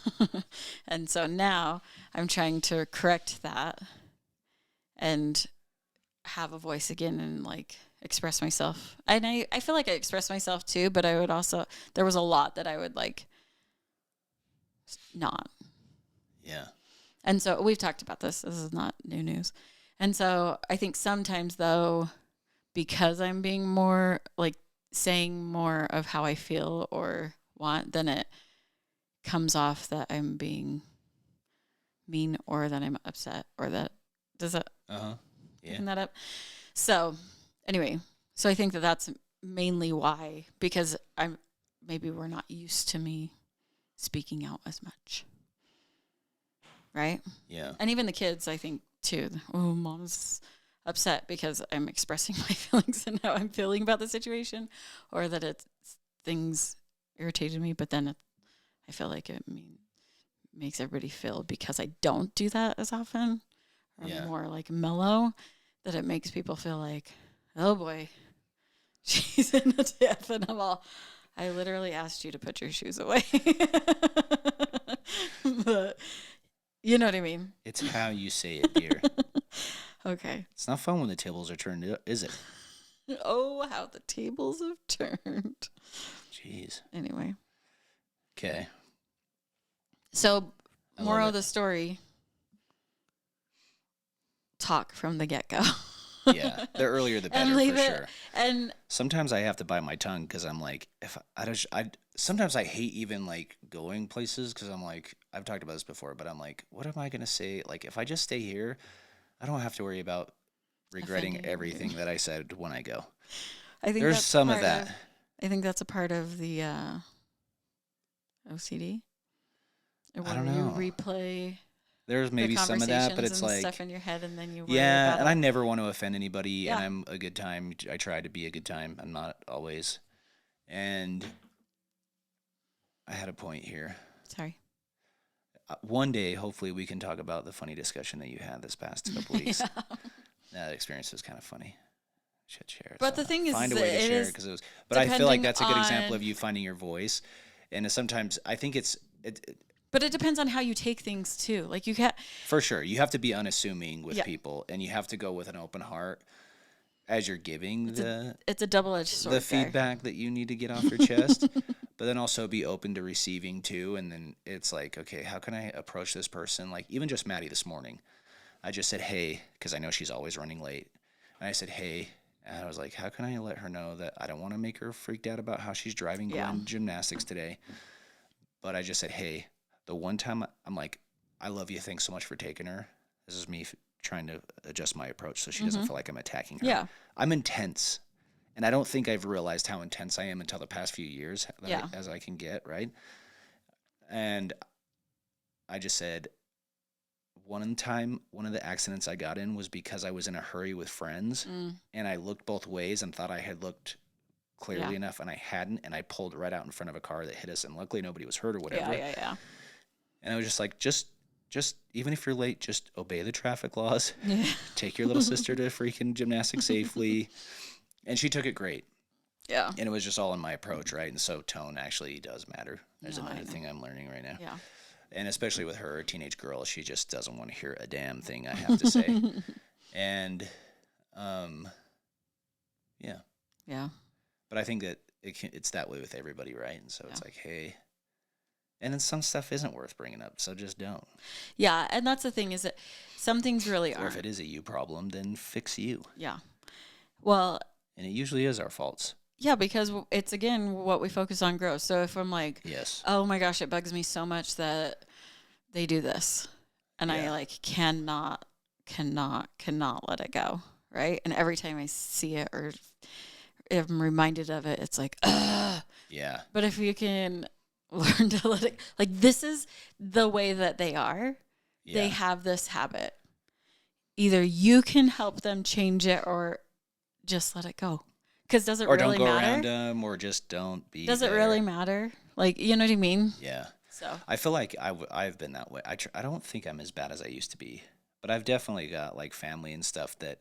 And so now I'm trying to correct that and have a voice again and like express myself. And I feel like I express myself too, but I would also, there was a lot that I would like not. Yeah. And so we've talked about this. This is not new news. And so I think sometimes though, because I'm being more like saying more of how I feel or want, then it comes off that I'm being mean or that I'm upset or that does it Yeah. picking that up. So anyway, so I think that that's mainly why, because maybe we're not used to me speaking out as much. Right? Yeah. And even the kids, I think too, oh, mom's upset because I'm expressing my feelings and how I'm feeling about the situation, or that things irritated me, but then I feel like it makes everybody feel, because I don't do that as often, or Yeah. more like mellow, that it makes people feel like, oh boy, she's in a tiff, and I literally asked you to put your shoes away. But you know what I mean? It's how you say it, dear. Okay. It's not fun when the tables are turned, is it? Oh, how the tables have turned. Jeez. Anyway. Okay. So, I moral love of it. the story, talk from the get-go. Yeah. The earlier the better, And leave for it. sure. And Sometimes I have to bite my tongue because I'm like, sometimes I hate even like going places because I'm like, I've talked about this before, but I'm like, what am I going to say? Like, if I just stay here, I don't have to worry about regretting offending everything that I said when I go. I think There's that's some of part that. I think that's a part of the OCD. I don't Where you know. replay There's the maybe some of that, but conversations it's and like, stuff in your head, and then you worry yeah, about and I all. never want to offend anybody, Yeah. and I'm a good time. I try to be a good time. I'm not always. And I had a point here. Sorry. One day, hopefully, we can talk about the funny discussion that you had this past couple weeks. Yeah. That experience was kind of funny. Should share it. But the thing is, find a way to it share it is because it was. But I feel like depending that's a good example on- of you finding your voice, and sometimes I think it But it depends on how you take things too. Like you can't. for sure. You have to be unassuming with Yeah. people, and you have to go with an open heart as you're giving It's a double-edged sword. the feedback that you need to get off your chest, but then also be open to receiving too. And then it's like, okay, how can I approach this person? Like even just Maddie this morning, I just said, hey, because I know she's always running late. And I said, hey, and I was like, how can I let her know that I don't want to make her freaked out about how she's driving going to gymnastics today. But I just said, hey, the one time I'm like, I love you. Thanks so much for taking her. This is me trying to adjust my approach so she doesn't feel like I'm attacking her. Yeah. I'm intense. And I don't think I've realized how intense I am until the past few years as I can get, right? And I just said, one time, one of the accidents I got in was because I was in a hurry with friends and I looked both ways and thought I had looked clearly enough and I hadn't, and I pulled right out in front of a car that hit us, and luckily nobody was hurt or whatever. Yeah. And I was just like, just even if you're late, just obey the traffic laws. Yeah. Take your little sister to freaking gymnastics safely. And she took it great. Yeah. And it was just all in my approach, right? And so tone actually does matter. There's No, I another know. thing I'm learning right now. Yeah. And especially with her, a teenage girl, she just doesn't want to hear a damn thing I have to say. And, yeah. Yeah. But I think that it's that way with everybody, right? And so it's like, hey. And then some stuff isn't worth bringing up, so just don't. Yeah, and that's the thing, is that some things really Or aren't. if it is a you problem, then fix you. Yeah. Well, And it usually is our faults. yeah, because it's, again, what we focus on grows. So if I'm like, Yes. oh my gosh, it bugs me so much that they do this, and I like cannot let it go, right? And every time I see it or if I'm reminded of it, it's like, ugh. Yeah. But if you can learn to let it, like, this is the way that they are. Yeah. They have this habit. Either you can help them change it or just let it go. Because does it Or really don't go matter? around them, or just don't be Does it there. really matter? Like, you know what I mean? Yeah. So, I feel like I've been that way. I don't think I'm as bad as I used to be, but I've definitely got like family and stuff that,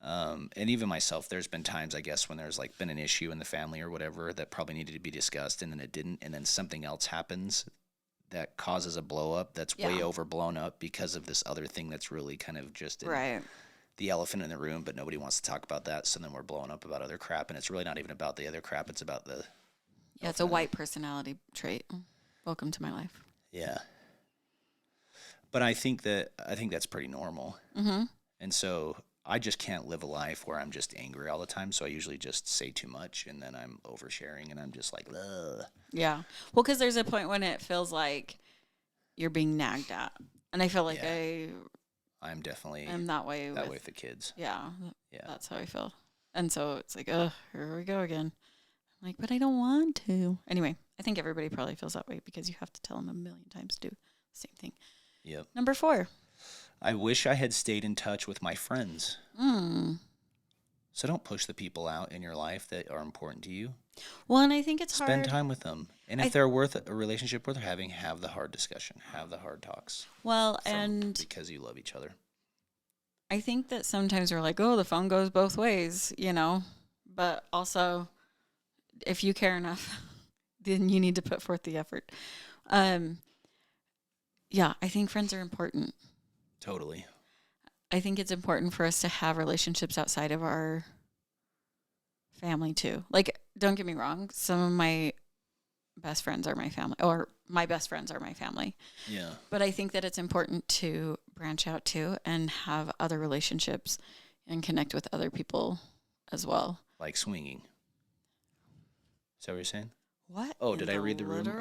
and even myself, there's been times, I guess, when there's like been an issue in the family or whatever that probably needed to be discussed, and then it didn't, and then something else happens that causes a blow up that's way Yeah. overblown up because of this other thing that's really kind of just right. the elephant in the room, but nobody wants to talk about that. So then we're blowing up about other crap, and it's really not even about the other crap. It's about the Yeah, it's a white personality trait. Welcome to my life. yeah. But I think that's pretty normal. Mm-hmm. And so I just can't live a life where I'm just angry all the time. So I usually just say too much, and then I'm oversharing, and I'm just like, ugh. Yeah. Well, because there's a point when it feels like you're being nagged at. And I feel like Yeah. I'm definitely I'm that way with the kids. Yeah. Yeah. That's how I feel. And so it's like, ugh, here we go again. I'm like, but I don't want to. Anyway, I think everybody probably feels that way because you have to tell them a million times to do the same thing. Yep. Number 4. I wish I had stayed in touch with my friends. So don't push the people out in your life that are important to you. Well, and I think it's Spend hard. time with them. And if they're worth a relationship worth having, have the hard discussion. Have the hard talks. Well, and because you love each other. I think that sometimes we're like, oh, the phone goes both ways, But also, if you care enough, then you need to put forth the effort. Yeah, I think friends are important. Totally. I think it's important for us to have relationships outside of our family too. Like, don't get me wrong, some of my best friends are my family, or my best friends are my family. Yeah. But I think that it's important to branch out too and have other relationships and connect with other people as well. Like swinging. Is that what you're saying? What? Oh, did I read the room?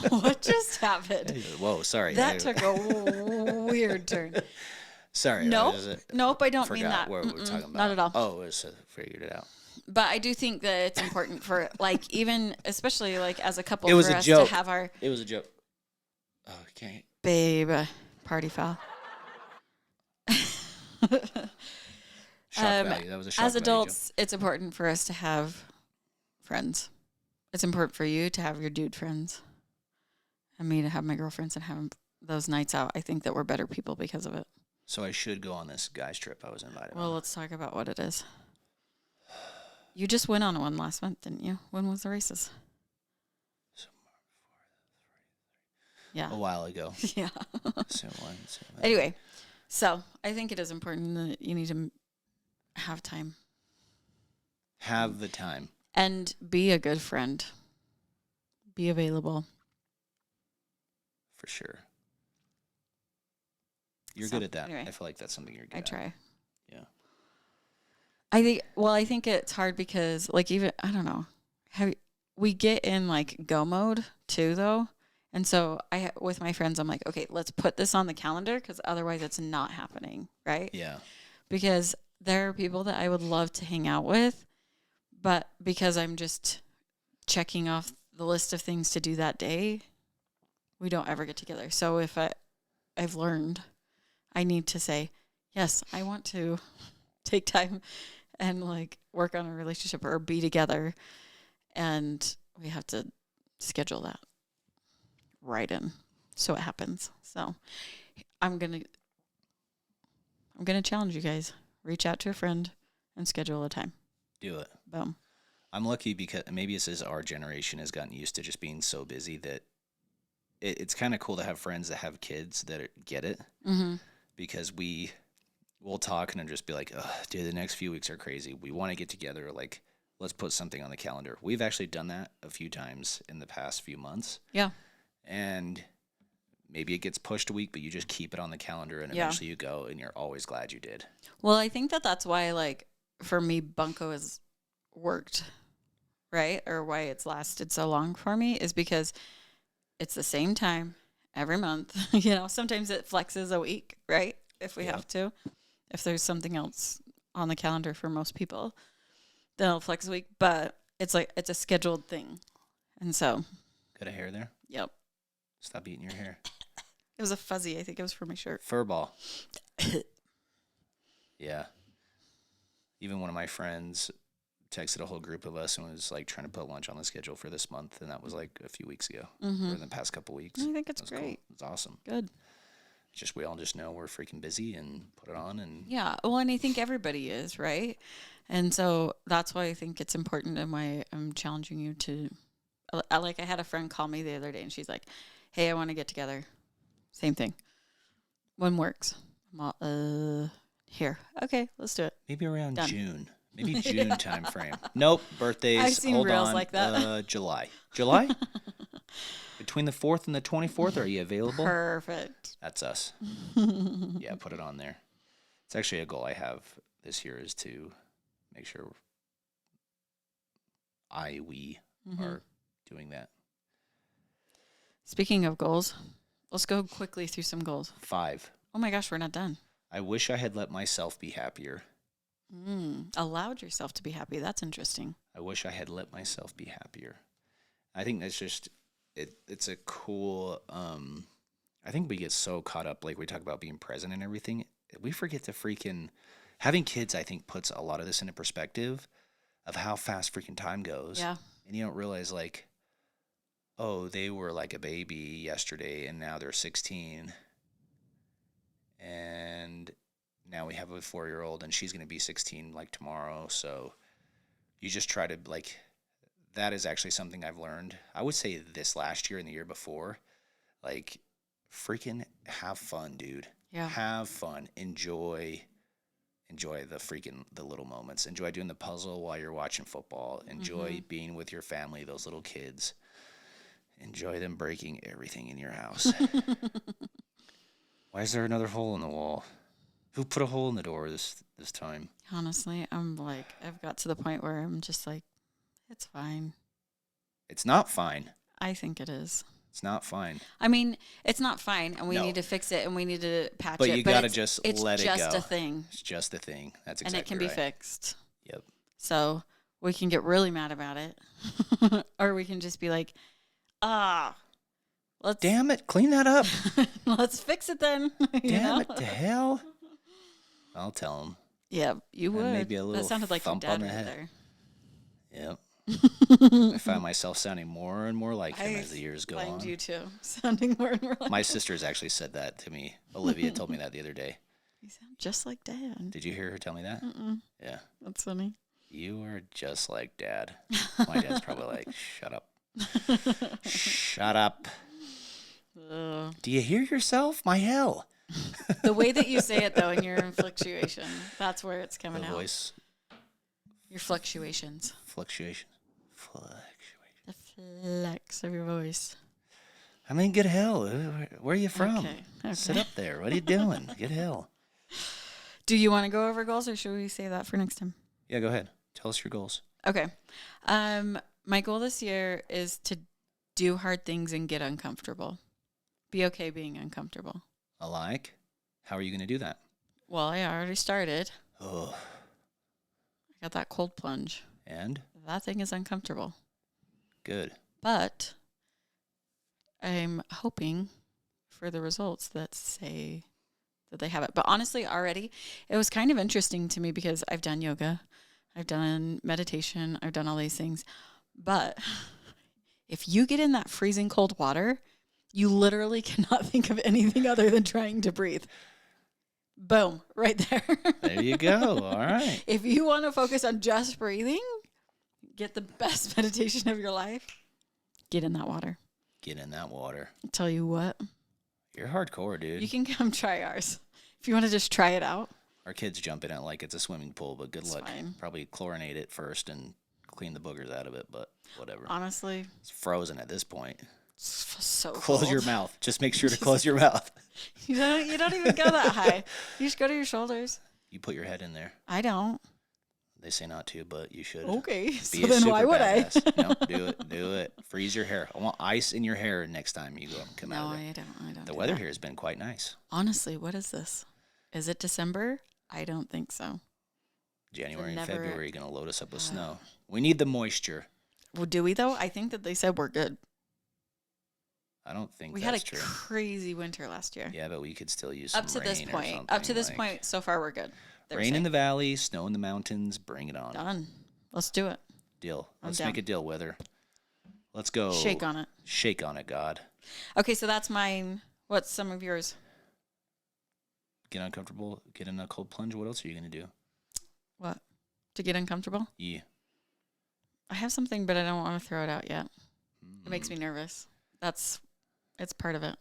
What just happened? Whoa, sorry. That took a weird turn. Sorry. Nope. Nope, I don't mean forgot that. what we were talking about. Not at all. Oh, figured it out. But I do think that it's important for, like, even, especially, like, as a couple, It was for a us joke. to have our... It was a joke. Oh, okay. Babe, party foul. Shock value. That was a shock As value adults, it's important for us to have friends. It's important for you to have your dude friends. And me to have my girlfriends and have those nights out. I think that we're better people because of it. So I should go on this guy's trip I was invited Well, on. let's talk about what it is. You just went on one last month, didn't you? When was the races? Yeah. A while ago. Yeah. So Anyway, so I think it is important that you need to have time. Have the time. And be a good friend. Be available. For sure. You're good at that. Anyway, I feel like that's something you're good I at. try. Yeah. I think it's hard because, like, even, I don't know, we get in, like, go mode too, though. And so with my friends, I'm like, okay, let's put this on the calendar because otherwise it's not happening, right? Yeah. Because there are people that I would love to hang out with, but because I'm just checking off the list of things to do that day, we don't ever get together. So if I've learned, I need to say, yes, I want to take time and, like, work on a relationship or be together. And we have to schedule that right in so it happens. So I'm going to challenge you guys. Reach out to a friend and schedule a time. Do it. Boom. I'm lucky because maybe it's as our generation has gotten used to just being so busy that it's kind of cool to have friends that have kids that get it. Mm-hmm. Because we'll talk and just be like, oh, dude, the next few weeks are crazy. We want to get together. Like, let's put something on the calendar. We've actually done that a few times in the past few months. Yeah. And maybe it gets pushed a week, but you just keep it on the calendar and eventually you go and you're always glad you did. Well, I think that's why, like, for me, Bunko has worked, right? Or why it's lasted so long for me is because it's the same time every month. Sometimes it flexes a week, right? If we have to. If there's something else on the calendar for most people, then it'll flex a week. But it's like, it's a scheduled thing. And so, Got a hair there? yep. Stop eating your hair. It was a fuzzy. I think it was for my shirt. Fur ball. Yeah. Even one of my friends texted a whole group of us and was like trying to put lunch on the schedule for this month, and that was like a few weeks ago, or in the past couple weeks. I think it's That was great. Cool. It's awesome. Good. It's just we all just know we're freaking busy and put it on, and Yeah. Well, and I think everybody is, right? And so that's why I think it's important and why I'm challenging you to, I had a friend call me the other day and she's like, hey, I want to get together. Same thing. When works? I'm all, here. Okay, let's do it. maybe around Done. June. Maybe June time frame. Nope, birthdays. I've seen Hold reels on. like that. July. July? Between the 4th and the 24th, are you available? Perfect. That's us. Yeah, put it on there. It's actually a goal I have this year is to make sure we are doing that. Speaking of goals, let's go quickly through some goals. 5. Oh my gosh, we're not done. I wish I had let myself be happier. Allowed yourself to be happy. That's interesting. I wish I had let myself be happier. I think that's just it's a cool I think we get so caught up, like we talk about being present and everything, we forget to freaking having kids. I think puts a lot of this into perspective of how fast freaking time goes. Yeah. And you don't realize, like, oh, they were like a baby yesterday and now they're 16 and now we have a 4-year-old and she's going to be 16 like tomorrow. So you just try to, like, that is actually something I've learned. I would say this last year and the year before, like, freaking have fun, dude. Yeah. Have fun. Enjoy the little moments. Enjoy doing the puzzle while you're watching football. Enjoy being with your family, those little kids. Enjoy them breaking everything in your house. Why is there another hole in the wall? Who put a hole in the door this time? Honestly, I'm like, I've got to the point where I'm just like, it's fine. It's not fine. I think it is. It's not fine. I mean, it's not fine, and we No. need to fix it, and we need to patch But it. you gotta it's just it's let it go. It's just a thing. It's just a thing. That's And exactly it can right. be fixed. Yep. So we can get really mad about it, or we can just be like, let's Damn it, clean that up. let's fix it then. You Damn know? it to hell. I'll tell him. Yeah, you would. And maybe a little that sounded like your thump dad on the right head. there. Yep. I find myself sounding more and more like him as the years go find on. you too, sounding more and more like My sisters actually said that to me. Olivia told me that the other day. you sound just like Dad. Did you hear her tell me that? Yeah. That's funny. You are just like Dad. My dad's probably like, shut up. Shut up. Do you hear yourself? My hell. The way that you say it, though, and your fluctuation, that's where it's coming The out. voice Your fluctuations. fluctuation. The flex of your voice. I mean, get hell. Where are you from? Okay. Sit up there. What are you doing? Get hell. Do you want to go over goals, or should we save that for next time? Yeah, go ahead. Tell us your goals. Okay. My goal this year is to do hard things and get uncomfortable. Be okay being uncomfortable. Like? How are you going to do that? Well, I already started. Oh. I got that cold plunge. And? That thing is uncomfortable. Good. But I'm hoping for the results that say that they have it. But honestly, already, it was kind of interesting to me because I've done yoga, I've done meditation, I've done all these things. But if you get in that freezing cold water, you literally cannot think of anything other than trying to breathe. Boom, right there. There you go. All right. If you want to focus on just breathing, get the best meditation of your life, get in that water. Get in that water. I'll tell you what. You're hardcore, dude. You can come try ours. If you want to just try it out. Our kids jump in it like it's a swimming pool, but good luck. Fine. Probably chlorinate it first and clean the boogers out of it, but whatever. Honestly, It's frozen at this point. it's so Close cold. your mouth. Just make sure to close your mouth. You don't even go that high. You just go to your shoulders. You put your head in there. I don't. They say not to, but you should. Okay. Be So a then why super would badass. No, do it. Do it. Freeze your hair. I want ice in your hair next time you go come No, out of it. I don't. The do weather that. here has been quite nice. Honestly, what is this? Is it December? I don't think so. January and never- February going to load us up with snow. We need the moisture. Well, do we though? I think that they said we're good. I don't think We that's had a true. crazy winter last year. Yeah, but we could still use some Up to this rain or point. something. Up to this point, so far we're good. They were Rain in saying. the valley, snow in the mountains. Bring it on. Done. Let's do it. Deal. I'm Let's down. make a deal, weather. Let's go. Shake on it. Shake on it, God. Okay, so that's mine. What's some of yours? Get uncomfortable. Get in a cold plunge. What else are you going to do? What? To get uncomfortable? Yeah. I have something, but I don't want to throw it out yet. It makes me nervous. It's part of it.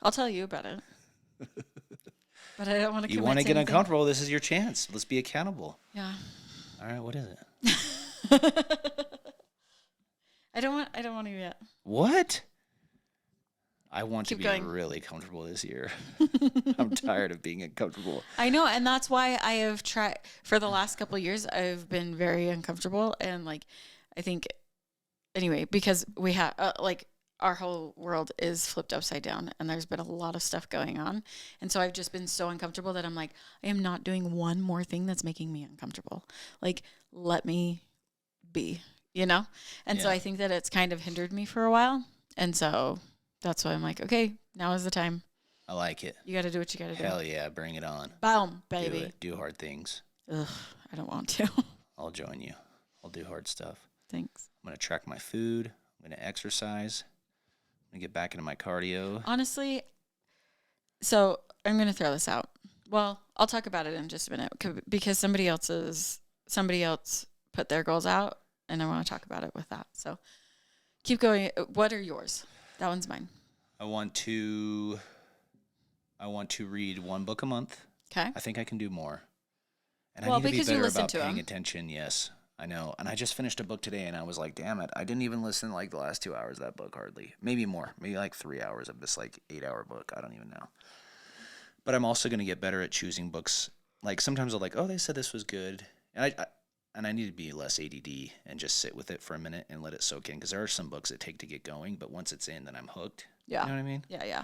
I'll tell you about it. But I don't want to. You want to get uncomfortable? This is your chance. Let's be accountable. Yeah. All right. What is it? I don't want to yet. What? I want Keep to be going. really comfortable this year. I'm tired of being uncomfortable. I know, and that's why I have tried for the last couple of years. I've been very uncomfortable, and like, I think, anyway, because we have like our whole world is flipped upside down, and there's been a lot of stuff going on, and so I've just been so uncomfortable that I'm like, I am not doing one more thing that's making me uncomfortable. Like, let me be, and so I think that it's kind of hindered me for a while, and so. That's why I'm like, okay, now is the time. I like it. You got to do what you got to do. Hell yeah, bring it on. Boom, baby. Do it. Do hard things. Ugh, I don't want to. I'll join you. I'll do hard stuff. Thanks. I'm going to track my food. I'm going to exercise. I'm going to get back into my cardio. Honestly, so I'm going to throw this out. Well, I'll talk about it in just a minute because somebody else put their goals out, and I want to talk about it with that. So keep going. What are yours? That one's mine. I want to read one book a month. Okay. I think I can do more. And Well, I need to be because you better listen about to paying 'em. attention. Yes, I know. And I just finished a book today, and I was like, damn it, I didn't even listen like the last 2 hours of that book hardly. Maybe more. Maybe like 3 hours of this like 8-hour book. I don't even know. But I'm also going to get better at choosing books. Like sometimes I'll like, oh, they said this was good. And I need to be less ADD and just sit with it for a minute and let it soak in. Because there are some books that take to get going, but once it's in, then I'm hooked. Yeah. You know what I mean? Yeah.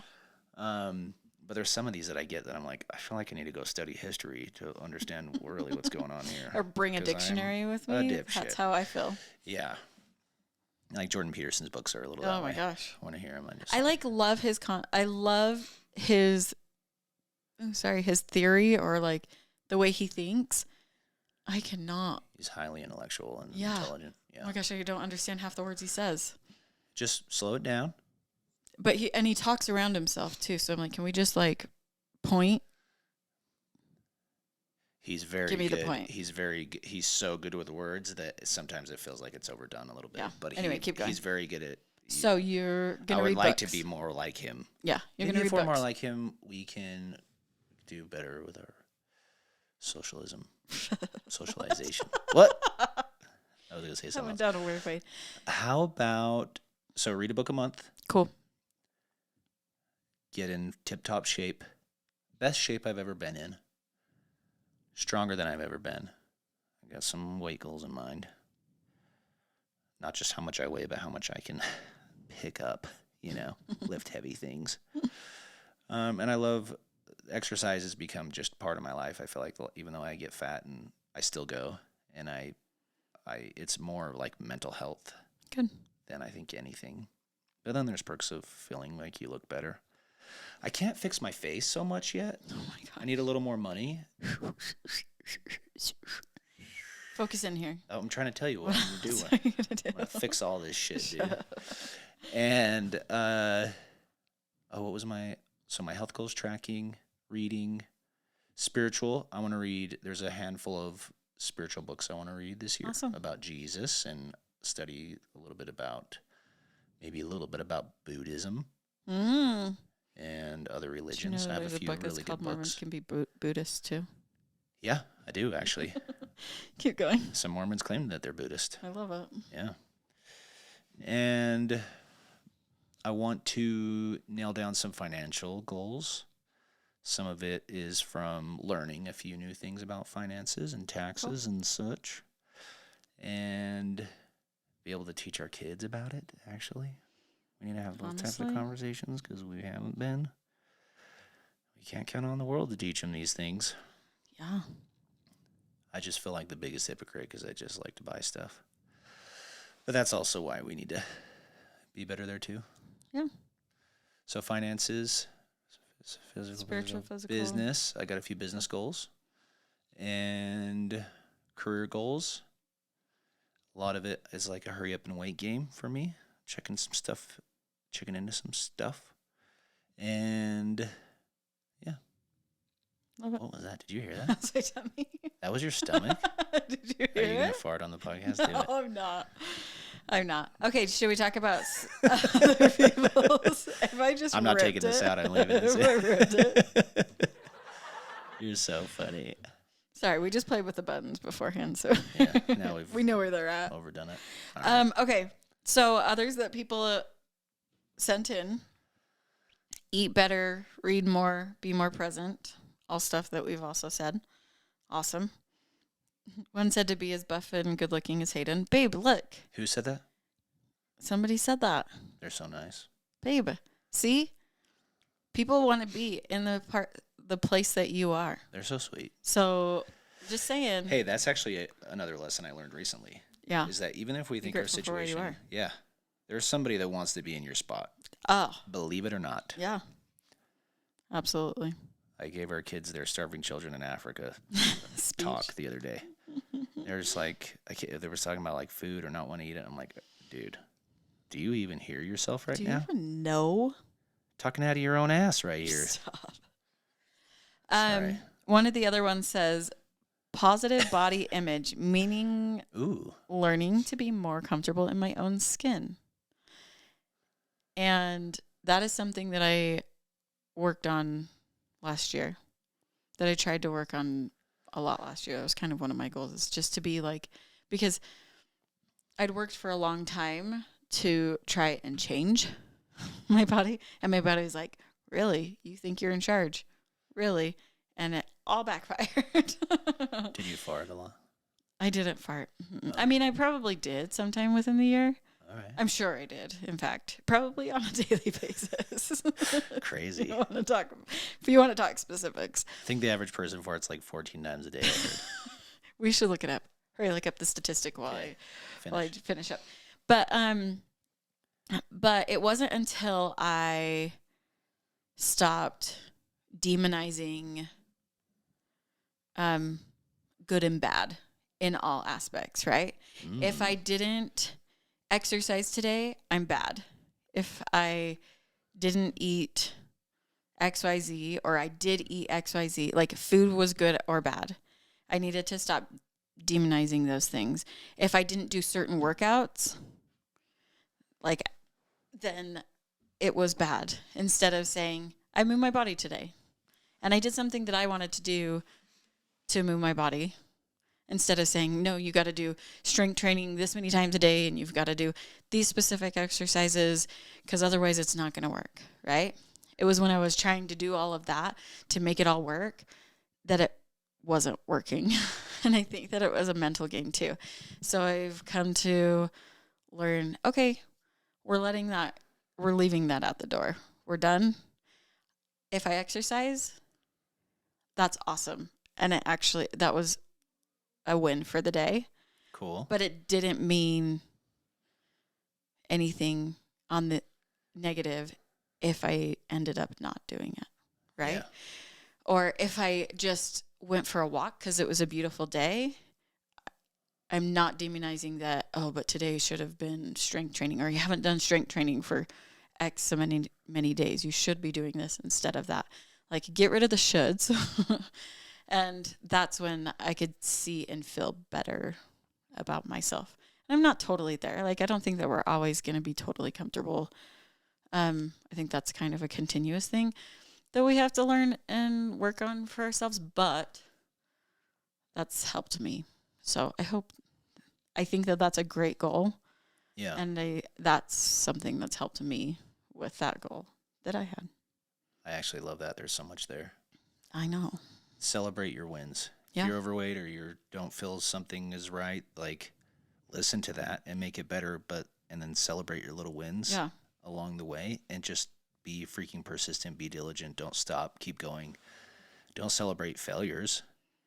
But there's some of these that I get that I'm like, I feel like I need to go study history to understand really what's going on here. Or bring a 'Cause I'm dictionary with a me. dipshit. That's how I feel. Yeah. Like Jordan Peterson's books are a little Oh that my way. gosh. I want to hear him. I love his his theory or like the way he thinks. I cannot. He's highly intellectual and Yeah. intelligent. Yeah. Oh my gosh, I don't understand half the words he says. Just slow it down. But he talks around himself too. So I'm like, can we just like point? He's very Give me good. the point. He's so good with words that sometimes it feels like it's overdone a little bit. Yeah. But Anyway, keep going. He's very good at. So you're gonna read I would like books. to be more like him. Yeah, you're Maybe gonna read if we're books. more like him, we can do better with our socialization. What? I was gonna say That something went else. down a weird way. How about read a book a month? Cool. Get in tip-top shape. Best shape I've ever been in. Stronger than I've ever been. I got some weight goals in mind. Not just how much I weigh, but how much I can pick up, lift heavy things. And I love exercise has become just part of my life. I feel like even though I get fat and I still go, and it's more like mental health Good. than I think anything. But then there's perks of feeling like you look better. I can't fix my face so much yet. Oh my god. I need a little more money. Focus in here. Oh, I'm trying to tell you what I'm doing. What are you gonna do? I'm gonna fix all this shit, dude. And what was my health goals: tracking, reading, spiritual. I want to read. There's a handful of spiritual books I want to read this year Awesome. about Jesus and study maybe a little bit about Buddhism Mm. and other Did you know religions. I have a there's a few book really that's good called Mormons books. can be Buddhist too? Yeah, I do actually. Keep going. Some Mormons claim that they're Buddhist. I love it. Yeah. And I want to nail down some financial goals. Some of it is from learning a few new things about finances and taxes and such. And be able to teach our kids about it, actually. We need to have those types of Honestly? conversations because we haven't been. We can't count on the world to teach them these things. Yeah. I just feel like the biggest hypocrite because I just like to buy stuff. But that's also why we need to be better there too. Yeah. So finances, Spiritual, physical. business. I got a few business goals and career goals. A lot of it is like a hurry up and wait game for me. Checking into some stuff. And yeah. Love it. What was that? Did you hear that? That's my tummy. That was your stomach? Did you Are hear you going it? to fart on the podcast? No, Do it. I'm not. I'm not. Okay, should we talk about other people's? If I just I'm not taking this out. I'm leaving this in. You're so funny. Sorry, we just played with the buttons beforehand, so Yeah, now we know where they're at. overdone it. All right. Okay, so others that people sent in: eat better, read more, be more present. All stuff that we've also said. Awesome. One said to be as buff and good looking as Hayden. Babe, look. Who said that? Somebody said that. They're so nice. Babe, see? People want to be in the place that you are. They're so sweet. So, just saying. Hey, that's actually another lesson I learned recently. Yeah. Is that even if we Be think our grateful for where you situation, are. yeah, there's somebody that wants to be in your spot. Oh, Believe it or not. yeah. Absolutely. I gave our kids, their starving children in Africa, Speech. talk the other day. They're just like, they were talking about like food or not want to eat it. I'm like, dude, do you even hear yourself right Do you now? even know? Talking out of your own ass right here. Stop. Sorry. One of the other ones says positive body image, meaning Ooh. learning to be more comfortable in my own skin. And that is something that I worked on last year, that I tried to work on a lot last year. That was kind of one of my goals, is just to be like, because I'd worked for a long time to try and change my body. And my body was like, really? You think you're in charge? Really? And it all backfired. Did you fart a lot? I didn't fart. I mean, I probably did sometime within the year. All right. I'm sure I did, in fact. Probably on a daily basis. Crazy. If you want to talk specifics. I think the average person farts like 14 times a day. I heard. We should look it up. Hurry, look up the statistic while Okay, I finish up. But it wasn't until I stopped demonizing good and bad in all aspects, right? If I didn't exercise today, I'm bad. If I didn't eat XYZ, or I did eat XYZ, like food was good or bad, I needed to stop demonizing those things. If I didn't do certain workouts, like, then it was bad. Instead of saying, I moved my body today, and I did something that I wanted to do to move my body, instead of saying, no, you got to do strength training this many times a day, and you've got to do these specific exercises, because otherwise it's not going to work, right? It was when I was trying to do all of that to make it all work that it wasn't working. And I think that it was a mental game too. So I've come to learn, okay, we're leaving that out the door. We're done. If I exercise, that's awesome. And that was a win for the day. Cool. But it didn't mean anything on the negative if I ended up not doing it, right? Yeah. Or if I just went for a walk because it was a beautiful day, I'm not demonizing that, oh, but today should have been strength training, or you haven't done strength training for X so many days. You should be doing this instead of that. Like, get rid of the shoulds. And that's when I could see and feel better about myself. And I'm not totally there. Like, I don't think that we're always going to be totally comfortable. I think that's kind of a continuous thing that we have to learn and work on for ourselves. But that's helped me. So I think that that's a great goal. Yeah. And that's something that's helped me with that goal that I had. I actually love that. There's so much there. I know. Celebrate your wins. Yeah. If you're overweight or you don't feel something is right, like, listen to that and make it better, and then celebrate your little wins along the way, and just be freaking persistent, be diligent, don't stop, keep going. Don't celebrate failures,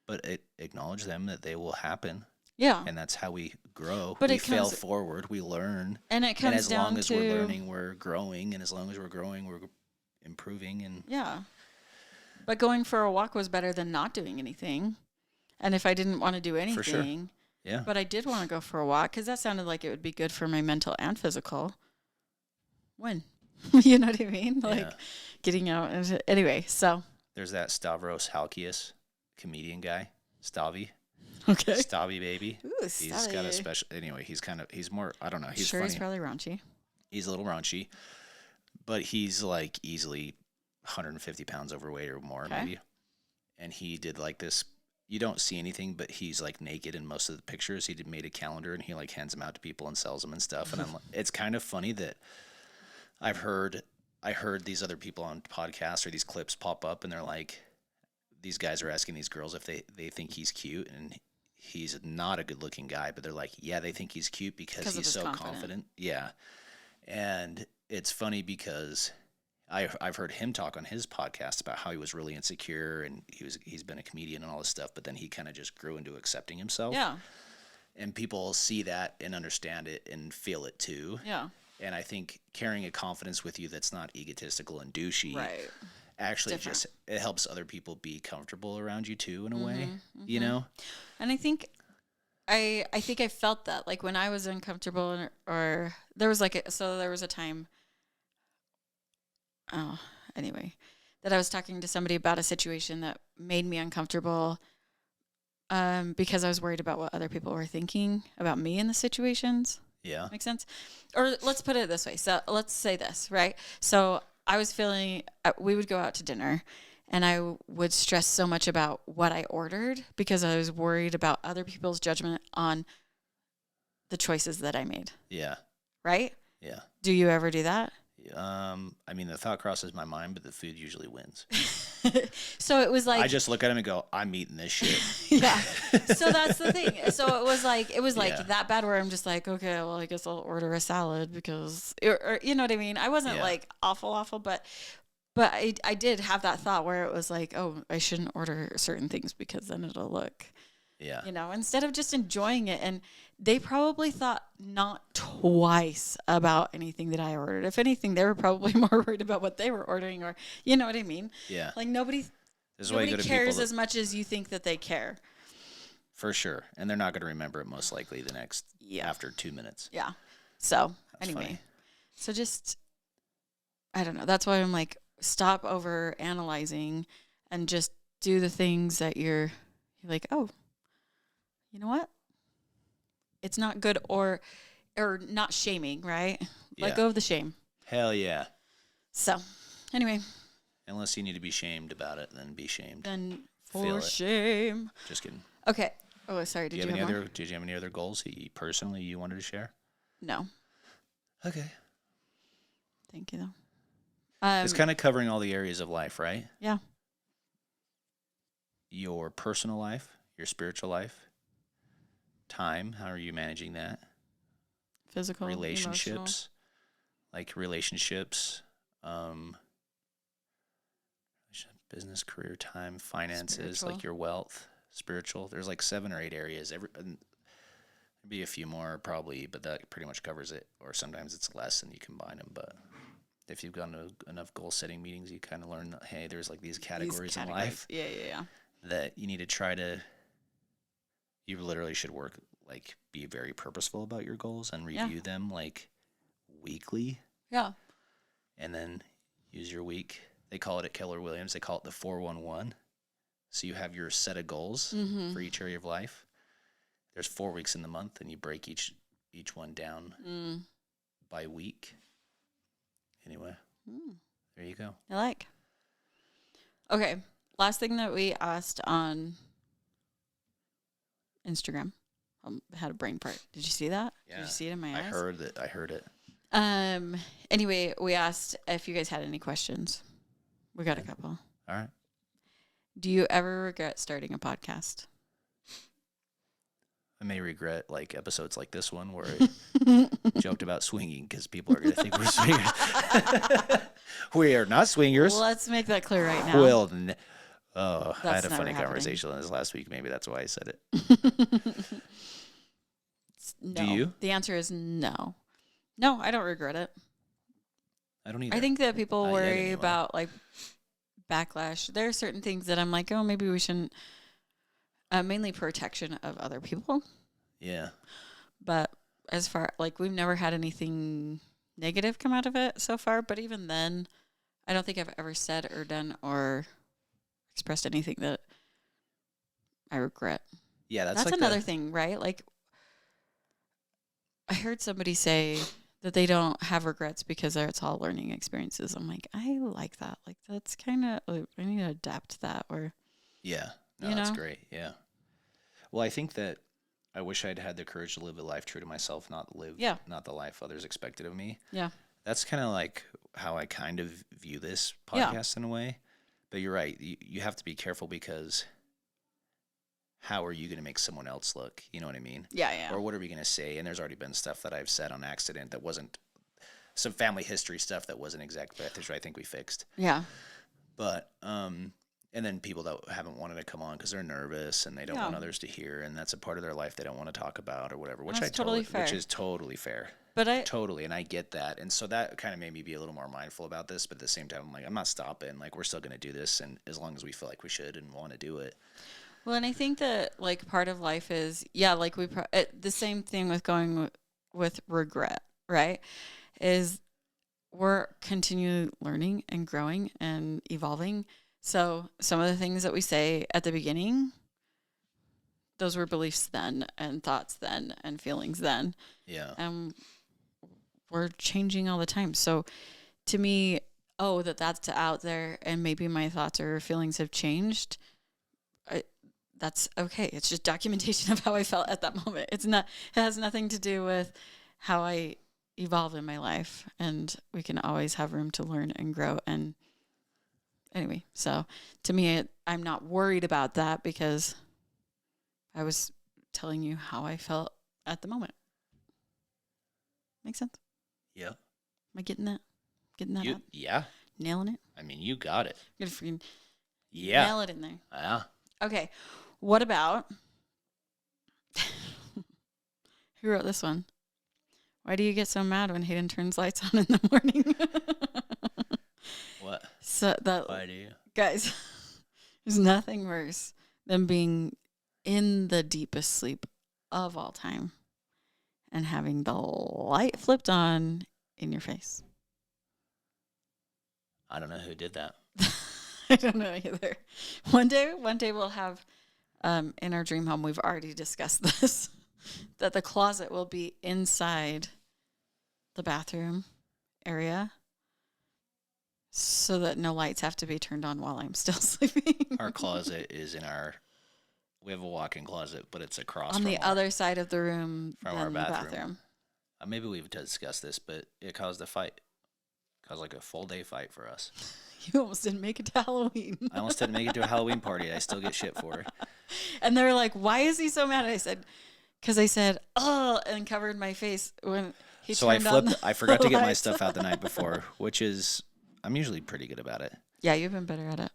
but acknowledge them, that they will happen. Yeah. And that's how we grow. But We it fail comes, forward. We learn. and it And comes as long down as to, we're learning, we're growing. And as long as we're growing, we're improving. And yeah. But going for a walk was better than not doing anything. And if I didn't want to do anything, for sure. Yeah. but I did want to go for a walk because that sounded like it would be good for my mental and physical. When? You know what I mean? Like Yeah. getting out. Anyway, so. There's that Stavros Halkias comedian guy, Stavi. Okay. Stavi baby. Ooh, He's got a special. Anyway, he's more. I don't know. He's sure funny. he's probably raunchy. He's a little raunchy, but he's like easily 150 pounds overweight or more, maybe. And he did like this. You don't see anything, but he's like naked in most of the pictures. He made a calendar and he like hands them out to people and sells them and stuff. And it's kind of funny that I heard these other people on podcasts or these clips pop up and they're like, these guys are asking these girls if they think he's cute, and he's not a good looking guy, but they're like, yeah, they think he's cute because he's so confident. Yeah. And it's funny because I've heard him talk on his podcast about how he was really insecure and he's been a comedian and all this stuff, but then he kind of just grew into accepting himself. Yeah. And people see that and understand it and feel it too. Yeah. And I think carrying a confidence with you that's not egotistical and douchey, right, actually just it helps other people be comfortable around you too in a way, you know? And I think I felt that like when I was uncomfortable or there was there was a time that I was talking to somebody about a situation that made me uncomfortable because I was worried about what other people were thinking about me in the situations. Yeah. Make sense? Or let's put it this way. So let's say this, right? So I was feeling, we would go out to dinner and I would stress so much about what I ordered because I was worried about other people's judgment on the choices that I made. Yeah. Right? Yeah. Do you ever do that? I mean, the thought crosses my mind, but the food usually wins. So it was like, I just look at him and go, I'm eating this shit. Yeah. So that's the thing. So it was like Yeah. that bad where I'm just like, okay, well, I guess I'll order a salad because, or you know what I mean? I wasn't like awful, but I did have that thought where it was like, oh, I shouldn't order certain things because then it'll look, you know, instead of just enjoying it. And they probably thought not twice about anything that I ordered. If anything, they were probably more worried about what they were ordering, or you know what I mean? Yeah. Like nobody cares as much as you think that they care. For sure. And they're not going to remember it most likely the next after 2 minutes. Yeah. So That's anyway, funny. so just, I don't know. That's why I'm like, stop over analyzing and just do the things that you're like, oh, you know what? It's not good, or not shaming, right? Let go of the shame. Hell yeah. So anyway. Unless you need to be shamed about it, then be shamed. Then for shame. Just kidding. Okay. Oh, sorry. Did you have more? Did you have any other goals that you wanted to share? No. Okay. Thank you, though. It's kind of covering all the areas of life, right? Yeah. Your personal life, your spiritual life, time. How are you managing that? Physical, relationships, emotional. like relationships, business, career, time, finances, Spiritual. like your wealth, spiritual. There's like 7 or 8 areas. There'd be a few more probably, but that pretty much covers it. Or sometimes it's less and you combine them. But if you've gone to enough goal setting meetings, you kind of learn that, hey, there's like these categories in life. Yeah. That you need to try to. You literally should like be very purposeful about your goals and review them like weekly. Yeah. And then use your week. They call it at Keller Williams. They call it the 411. So you have your set of goals for each area of life. There's 4 weeks in the month, and you break each one down by week. Anyway, there you go. I like. Okay. Last thing that we asked on Instagram. Had a brain part. Did you see that? Yeah. Did you see it in my eyes? I heard it. Anyway, we asked if you guys had any questions. We got a couple. All right. Do you ever regret starting a podcast? I may regret like episodes like this one where I joked about swinging because people are going to think we're swingers. We are not swingers. Let's make that clear right now. Well, I had a never funny happening. conversation on this last week. Maybe that's why I said it. No. Do you? The answer is no. No, I don't regret it. I don't either. I think that people Not yet, worry anyway. about like backlash. There are certain things that I'm like, oh, maybe we shouldn't. Mainly protection of other people. Yeah. But as far like we've never had anything negative come out of it so far. But even then, I don't think I've ever said or done or expressed anything that I regret. Yeah, That's like another thing, right? Like I heard somebody say that they don't have regrets because it's all learning experiences. I'm like, I like that. Like that's kind of I need to adapt that or Yeah. No, that's great. Yeah. Well, I think that I wish I'd had the courage to live a life true to myself, not the life others expected of me. Yeah. That's kind of like how I kind of view this podcast in a way. But you're right. You have to be careful because how are you going to make someone else look? You know what I mean? Yeah, yeah. Or what are we going to say? And there's already been stuff that I've said on accident that wasn't some family history stuff that wasn't exact, but I think we fixed. Yeah. But, and then people that haven't wanted to come on because they're nervous and they don't want others to hear, and that's a part of their life they don't want to talk about or whatever, which That's totally fair. Which is totally fair. But and I get that, and so that kind of made me be a little more mindful about this. But at the same time, I'm like, I'm not stopping. Like we're still going to do this, and as long as we feel like we should and want to do it. Well, and I think that like part of life is like the same thing with going with regret, right? Is we're continually learning and growing and evolving. So some of the things that we say at the beginning, those were beliefs then and thoughts then and feelings then. Yeah. And we're changing all the time. So to me, that's out there and maybe my thoughts or feelings have changed. That's okay. It's just documentation of how I felt at that moment. It has nothing to do with how I evolve in my life, and we can always have room to learn and grow. And anyway, so to me, I'm not worried about that because I was telling you how I felt at the moment. Make sense? Yeah. Am I getting that? Getting that up? Yeah. Nailing it? I mean, you got it. I'm gonna freaking nail it in there. Yeah. Okay. What about who wrote this one? Why do you get so mad when Hayden turns lights on in the morning? What? So Why do you? Guys, there's nothing worse than being in the deepest sleep of all time and having the light flipped on in your face. I don't know who did that. I don't know either. One day we'll have in our dream home, we've already discussed this, that the closet will be inside the bathroom area so that no lights have to be turned on while I'm still sleeping. Our closet is we have a walk-in closet, but it's across on the other side of the room from than our the bathroom. bathroom. Maybe we've discussed this, but it caused a fight. It caused like a full day fight for us. You almost didn't make it to Halloween. I almost didn't make it to a Halloween party. I still get shit for it. And they were like, why is he so mad? And I said, because I said, oh, and covered my face when he turned on I forgot to get my lights. stuff out the night before, which is, I'm usually pretty good about it. Yeah, you've been better at it.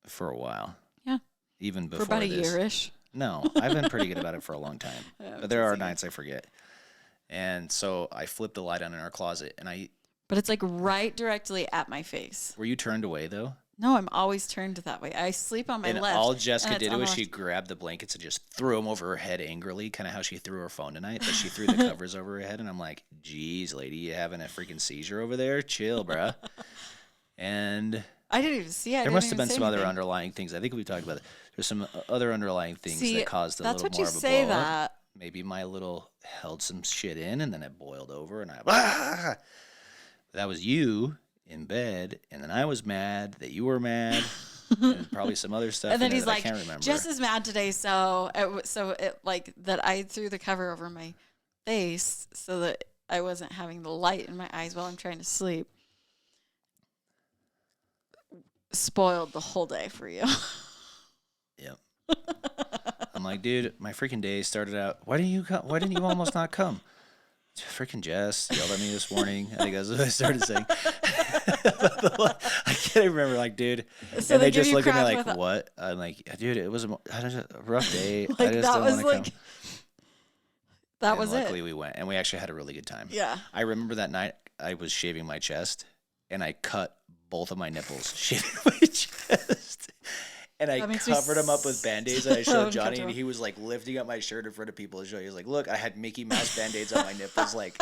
For a while. Yeah. Even before For about a this. year-ish. No, I've been pretty good about it for a long time. But there are nights I forget. And so I flipped the light on in our closet, and But it's like right directly at my face. Were you turned away, though? No, I'm always turned that way. I sleep on my and left. All Jessica did on was the she left. grabbed the blankets and just threw them over her head angrily, kind of how she threw her phone tonight, but she threw the covers over her head, and I'm like, geez, lady, you having a freaking seizure over there? Chill, bruh. And I didn't even see it. there must have been some other underlying things. I think we talked about it. There's some other underlying things that caused a little more of a blow up. That's what you say that. Maybe my little held some shit in, and then it boiled over, and that was you in bed, and then I was mad that you were mad, and probably some other stuff. And then he's I like, can't remember. Jess is mad today, so it like that I threw the cover over my face so that I wasn't having the light in my eyes while I'm trying to sleep. Spoiled the whole day for you. Yep. I'm like, dude, my freaking day started out. Why didn't you come? Why didn't you almost not come? Freaking Jess yelled at me this morning. I think that's what I started saying. I can't remember, like, dude. So and they just look at me like, with what? I'm like, dude, it was a rough day. like I just that don't was want to like come. That was luckily it. we went, and we actually had a really good time. Yeah. I remember that night I was shaving my chest, and I cut both of my nipples shaving my chest. And I covered them up with Band-Aids, and I showed Johnny, and he was like lifting up my shirt in front of people to show. He was like, "Look, I had Mickey Mouse Band-Aids on my nipples." Like,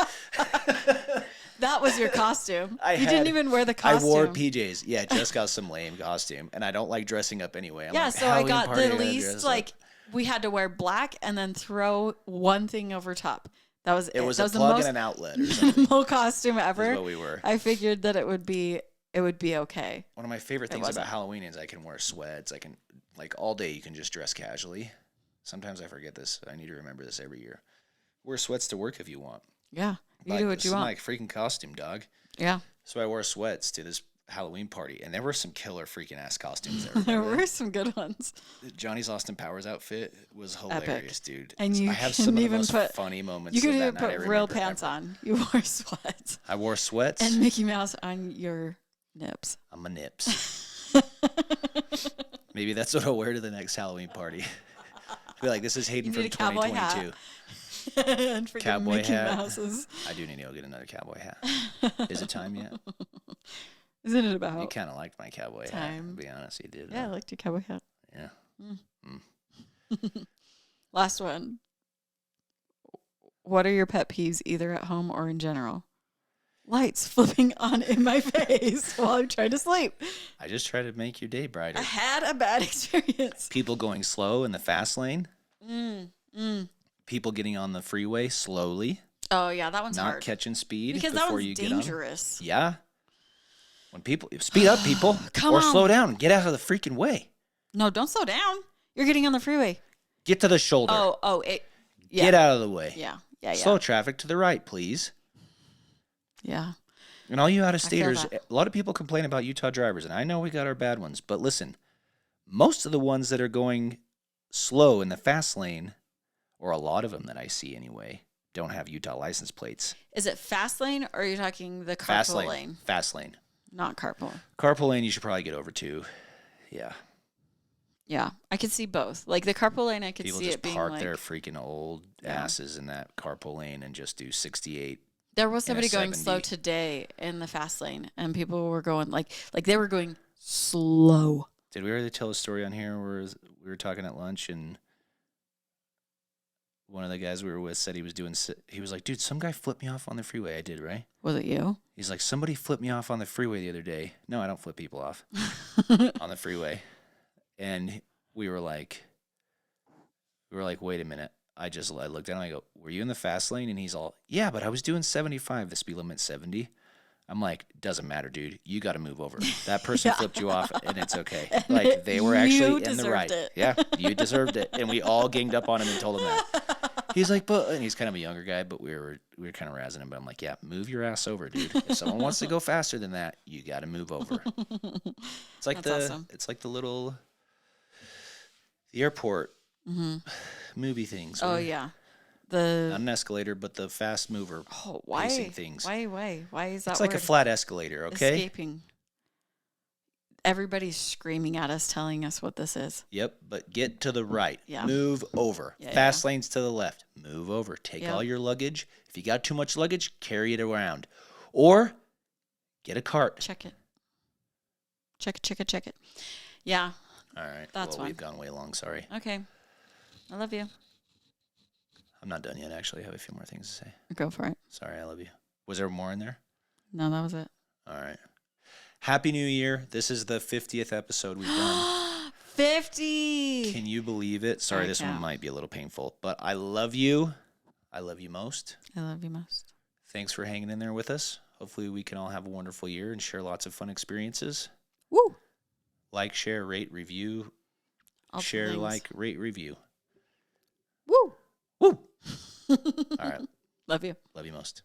that was your costume. You didn't even wear the costume. I wore PJs. Yeah, just got some lame costume, and I don't like dressing up anyway. I'm yeah, like, so I got the least like we had to wear black and then throw one thing over top. That was it. Was that a was plug the and an outlet or something. minimal costume ever. That's what we were. I figured that it would be okay. One of my favorite things about Halloween is I can wear sweats. I can, like, all day you can just dress casually. Sometimes I forget this. I need to remember this every year. Wear sweats to work if you want. Yeah, you do what you want. Like freaking costume, dog. Yeah. So I wore sweats to this Halloween party, and there were some killer freaking ass costumes there. There were some good ones. Johnny's Austin Powers outfit was hilarious, dude. And you I have some of the most funny moments. You could even put real pants on. You wore sweats. I wore sweats and Mickey Mouse on your nips. On my nips. Maybe that's what I'll wear to the next Halloween party. Be like, this is Hayden from 2022. And freaking cowboy Mickey hat. Mouses. I do need to go get another cowboy hat. Is it time yet? Isn't it about? You kind of liked my cowboy hat. To be honest, you did. Yeah, I liked your cowboy hat. Yeah. Last one. What are your pet peeves, either at home or in general? Lights flipping on in my face while I'm trying to sleep. I just try to make your day brighter. I had a bad experience. People going slow in the fast lane. People getting on the freeway slowly. Oh, yeah, that one's hard. Not catching speed because before that one's you dangerous. Get on. Yeah. When people speed up, people, or slow down. Get out of the freaking way. No, don't slow down. You're getting on the freeway. Get to the shoulder. Yeah. Get out of the way. Yeah. Slow traffic to the right, please. Yeah. And all you out-of-staters, a lot of people complain about Utah drivers, and I know we got our bad ones, but listen, most of the ones that are going slow in the fast lane, or a lot of them that I see anyway, don't have Utah license plates. Is it fast lane, or are you talking the carpool lane? Fast lane. Not carpool. Carpool lane you should probably get over to. Yeah. Yeah, I could see both. Like the carpool lane, I could see it being like... People just park their freaking old asses in that carpool lane and just do 68. There was somebody going slow today in the fast lane, and people were going like they were going slow. Did we already tell a story on here where we were talking at lunch and one of the guys we were with said he was like, dude, some guy flipped me off on the freeway. I did, right? Was it you? He's like, somebody flipped me off on the freeway the other day. No, I don't flip people off on the freeway. And we were like, wait a minute. I looked down and I go, were you in the fast lane? And he's all, yeah, but I was doing 75, the speed limit's 70. I'm like, doesn't matter, dude. You got to move over. That person flipped you off, and it's okay. Like, they were actually in the right. Yeah, you deserved it. And we all ganged up on him and told him that. He's like, and he's kind of a younger guy, but we were kind of razzing him. But I'm like, yeah, move your ass over, dude. If someone wants to go faster than that, you got to move over. It's like it's like the airport movie things. Oh yeah, not an escalator, but the fast mover. Oh, why? Pacing things. Why is that? It's like a flat escalator. Okay. Escaping. Everybody's screaming at us, telling us what this is. Yep, but get to the right. Yeah. Move over. Fast lanes to the left. Move over. Take all your luggage. If you got too much luggage, carry it around, or get a cart. Check it. Check it. Yeah. All right. That's we've gone way long. Sorry. Okay. I love you. I'm not done yet, actually. I have a few more things to say. Go for it. Sorry, I love you. Was there more in there? No, that was it. All right. Happy New Year. This is the 50th episode we've done. 50! Can you believe it? Sorry, this one might be a little painful, but I love you. I love you most. I love you most. Thanks for hanging in there with us. Hopefully we can all have a wonderful year and share lots of fun experiences. Woo! Like, share, rate, review. Share, like, rate, review. Woo! Woo! All right. Love you. Love you most.